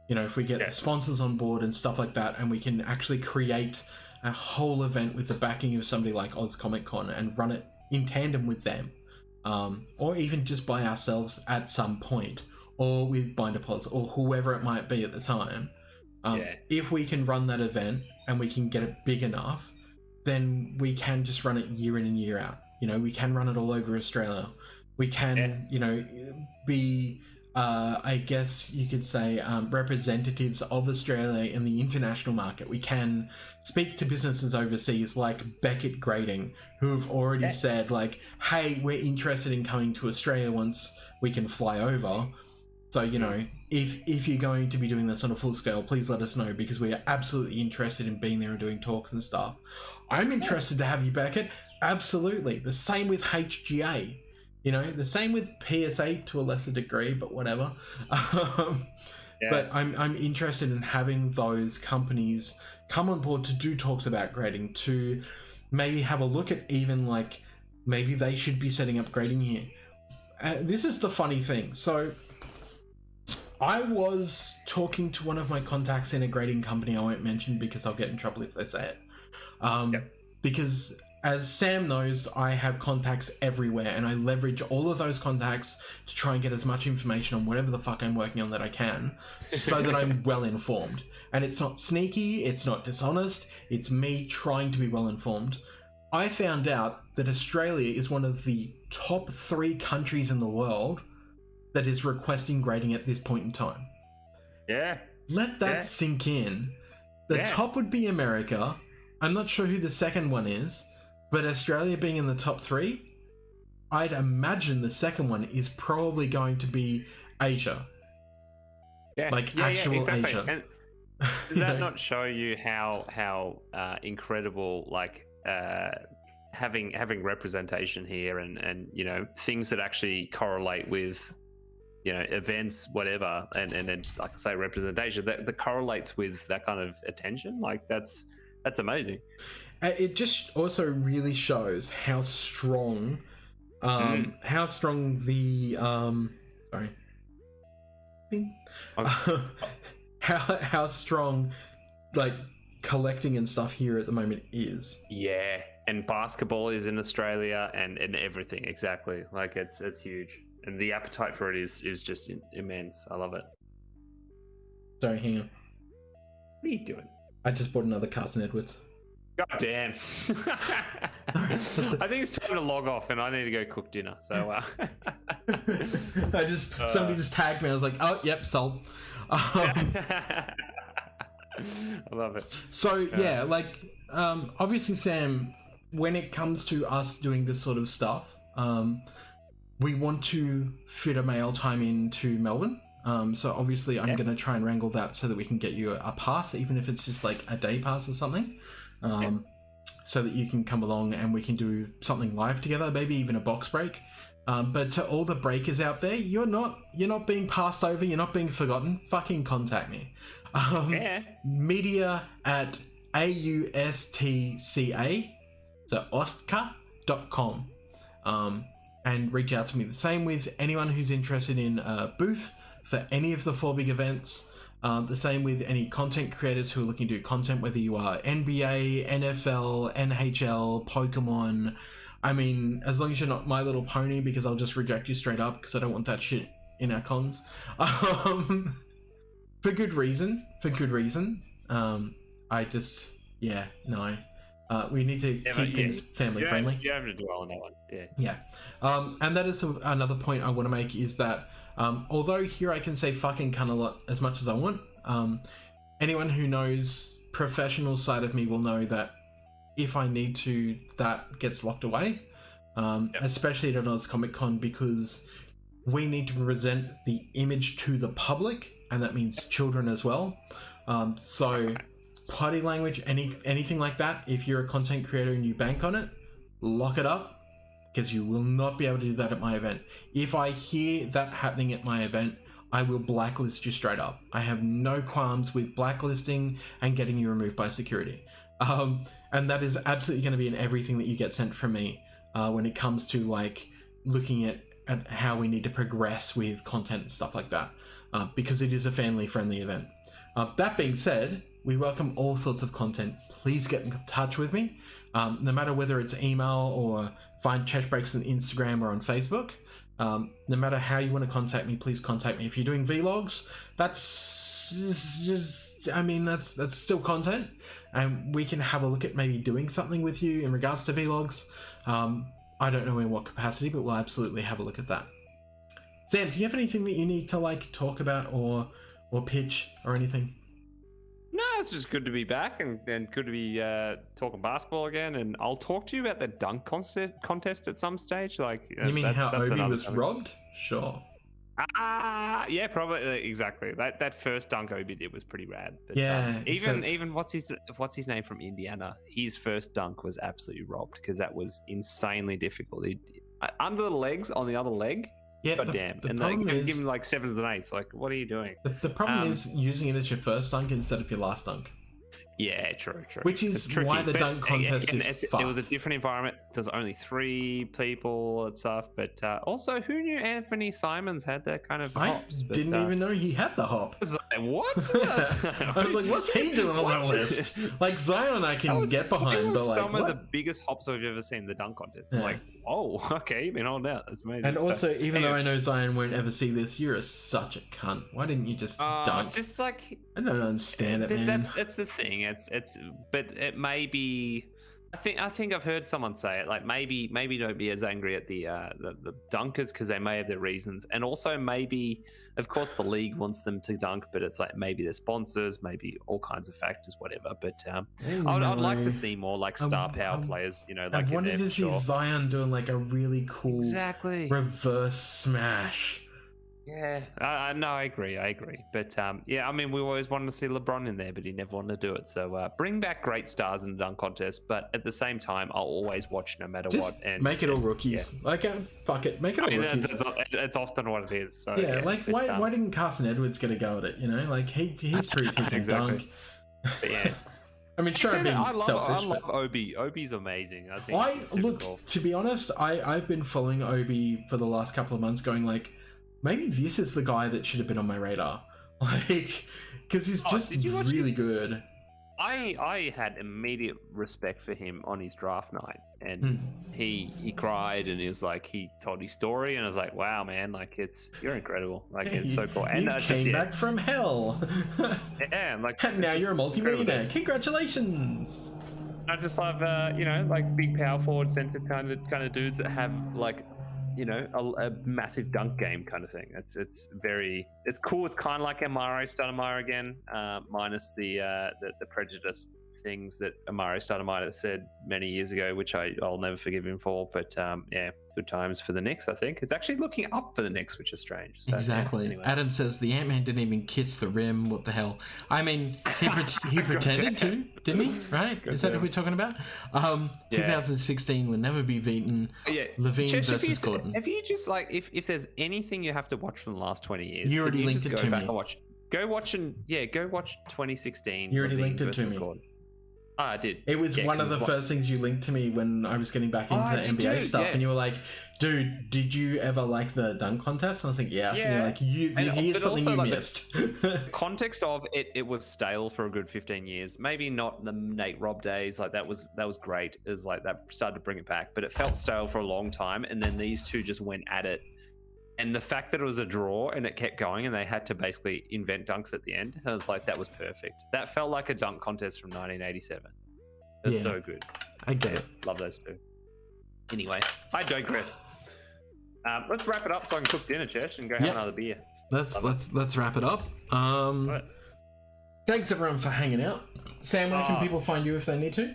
you know, if we get the sponsors on board and stuff like that, and we can actually create a whole event with the backing of somebody like Oz ComicCon and run it in tandem with them, or even just by ourselves at some point, or with BinderPods or whoever it might be at the time, if we can run that event and we can get it big enough, then we can just run it year in and year out. You know, we can run it all over Australia. We can, you know, be, I guess you could say, representatives of Australia in the international market. We can speak to businesses overseas like Beckett Grading, who have already said, like, hey, we're interested in coming to Australia once we can fly over. So, you know, if you're going to be doing this on a full scale, please let us know, because we are absolutely interested in being there and doing talks and stuff. I'm interested to have you, Beckett. Absolutely. The same with HGA. You know, the same with PSA to a lesser degree, but whatever. But I'm interested in having those companies come on board to do talks about grading, to maybe have a look at even like, maybe they should be setting up grading here. This is the funny thing. So I was talking to one of my contacts in a grading company I won't mention because I'll get in trouble if they say it. Because as Sam knows, I have contacts everywhere, and I leverage all of those contacts to try and get as much information on whatever the fuck I'm working on that I can, so that I'm well informed. And it's not sneaky, it's not dishonest, it's me trying to be well informed. I found out that Australia is one of the top 3 countries in the world that is requesting grading at this point in time. Let that sink in. The top would be America. I'm not sure who the second one is, but Australia being in the top 3, I'd imagine the second one is probably going to be Asia. Actual Asia. And does that not show you how incredible, like, having representation here and you know, things that actually correlate with, you know, events, whatever, and then, like I say, representation that correlates with that kind of attention, like that's amazing. It just also really shows how strong the how strong, like, collecting and stuff here at the moment is. And basketball is in Australia and everything, exactly. Like, it's huge, and the appetite for it is just immense. I love it. Sorry, hang on. What are you doing? I just bought another Carson Edwards. God damn. I think it's time to log off, and I need to go cook dinner. So somebody just tagged me. I was like, oh, yep, sold. I love it. So yeah, like, obviously, Sam, when it comes to us doing this sort of stuff, we want to fit a mail time into Melbourne. So obviously I'm going to try and wrangle that so that we can get you a pass, even if it's just like a day pass or something, so that you can come along and we can do something live together, maybe even a box break. But to all the breakers out there, you're not being passed over. You're not being forgotten. Fucking contact me. Media at AUSTCA, so ostka.com. And reach out to me. The same with anyone who's interested in a booth for any of the 4 big events. The same with any content creators who are looking to do content, whether you are NBA, NFL, NHL, Pokemon. I mean, as long as you're not My Little Pony, because I'll just reject you straight up because I don't want that shit in our cons. For good reason. We need to keep things family friendly. You have to dwell on that one. Yeah. And that is another point I want to make is that although here I can say fucking cunt a lot as much as I want, anyone who knows professional side of me will know that if I need to, that gets locked away, especially at Oz ComicCon, because we need to present the image to the public, and that means children as well. So potty language, anything like that, if you're a content creator and you bank on it, lock it up, because you will not be able to do that at my event. If I hear that happening at my event, I will blacklist you straight up. I have no qualms with blacklisting and getting you removed by security. And that is absolutely going to be in everything that you get sent from me when it comes to like looking at how we need to progress with content and stuff like that, because it is a family-friendly event. That being said, we welcome all sorts of content. Please get in touch with me, no matter whether it's email or find Chesh Breaks on Instagram or on Facebook. No matter how you want to contact me, please contact me. If you're doing vlogs, that's just, I mean, that's still content, and we can have a look at maybe doing something with you in regards to vlogs. I don't know in what capacity, but we'll absolutely have a look at that. Sam, do you have anything that you need to like talk about or pitch or anything? No, it's just good to be back and good to be talking basketball again. And I'll talk to you about the dunk contest at some stage. Like, you mean how Obi was robbed? Sure. Yeah, probably exactly. That first dunk Obi did was pretty rad. But, yeah. Even what's his name from Indiana? His first dunk was absolutely robbed because that was insanely difficult. Under the legs on the other leg. Yeah, God damn. And they give him like 7s and 8s. Like, what are you doing? The problem is using it as your first dunk instead of your last dunk. Yeah, true. Which is why the dunk contest is fucked. It was a different environment. There's only 3 people and stuff. But also, who knew Anthony Simons had that kind of hops? I didn't even know he had the hop. I was like, what? I was like, what's he doing on that list? Like, Zion I can get behind, but like, some of the biggest hops I've ever seen in the dunk contest. Yeah. Like, oh, okay, you've been on out. That's amazing. And also, even though I know Zion won't ever see this, you're such a cunt. Why didn't you just dunk? Just like, I don't understand it, man. That's the thing. But it may be. I think I've heard someone say it. Like maybe don't be as angry at the dunkers because they may have their reasons, and also maybe, of course, the league wants them to dunk, but it's like maybe their sponsors, maybe all kinds of factors, whatever. But I'd like to see more like star power players. You know, like I wanted to see Zion doing like a really cool reverse smash. Yeah, no, I agree. But yeah, I mean, we always wanted to see LeBron in there, but he never wanted to do it. So bring back great stars in the dunk contest, but at the same time, I'll always watch no matter what. And make it all rookies. Yeah. Like, fuck it, make it all rookies. It's often what it is. So, yeah, like why didn't Carson Edwards get a go at it? You know, like he's pretty can dunk. But yeah. I mean, sure, I love Obi. Obi's amazing. I think cool. To be honest, I've been following Obi for the last couple of months, going like, maybe this is the guy that should have been on my radar, like, because he's just really good. I had immediate respect for him on his draft night, and he cried and he was like, he told his story, and I was like, wow, man, like you're incredible, like it's so cool. And you came back from hell. Yeah, like, and now you're a multi-millionaire. Congratulations. I just love like big power forward center kind of dudes that have like, you know, a massive dunk game kind of thing. It's cool. It's kind of like Amaro Stoudemire again, minus the prejudice. things that Mario Starter might have said many years ago, which I'll never forgive him for. But yeah, good times for the Knicks, I think. It's actually looking up for the Knicks, which is strange. So, Exactly. Yeah, anyway. Adam says the Ant-Man didn't even kiss the rim. What the hell? I mean, he pretended to, didn't he? Right? Is that what we're talking about? 2016 will never be beaten. Yeah. Levine Chesh, versus Gordon. If you just like, if there's anything you have to watch from the last 20 years, you already linked it to me. Go watch 2016. You already Levine linked it to versus me. Gordon. I did. It was one of the first things you linked to me when I was getting back into the NBA stuff, and you were like, "Dude, did you ever like the dunk contest?" And I was like, "Yes." And you're like, "Here's something you missed." Context of it was stale for a good 15 years. Maybe not the Nate Robb days. Like that was great. It was like that started to bring it back, but it felt stale for a long time. And then these two just went at it. And the fact that it was a draw and it kept going and they had to basically invent dunks at the end, I was like, that was perfect. That felt like a dunk contest from 1987. It was so good. I get it. Love those two. Anyway, I digress. Let's wrap it up so I can cook dinner, Chesh, and go have another beer. Let's wrap it up. Thanks everyone for hanging out. Sam, where can people find you if they need to?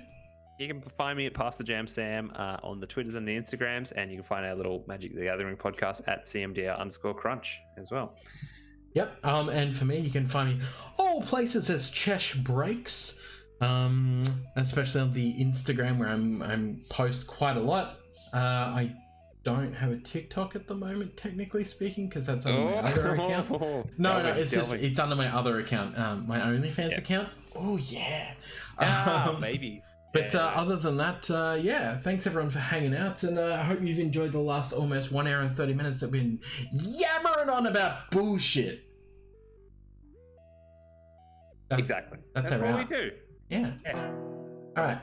You can find me at Pass the Jam Sam on the Twitters and the Instagrams, and you can find our little Magic the Gathering podcast at CMDR_crunch as well. Yep. And for me, you can find me all places as Chesh Breaks, especially on the Instagram where I'm post quite a lot. I don't have a TikTok at the moment, technically speaking, because that's under my other account. No, it's under my other account, my OnlyFans account. Oh yeah. Baby. But other than that, thanks everyone for hanging out, and I hope you've enjoyed the last almost 1 hour and 30 minutes that we've been yammering on about bullshit. Exactly. That's what we do. Yeah. All right.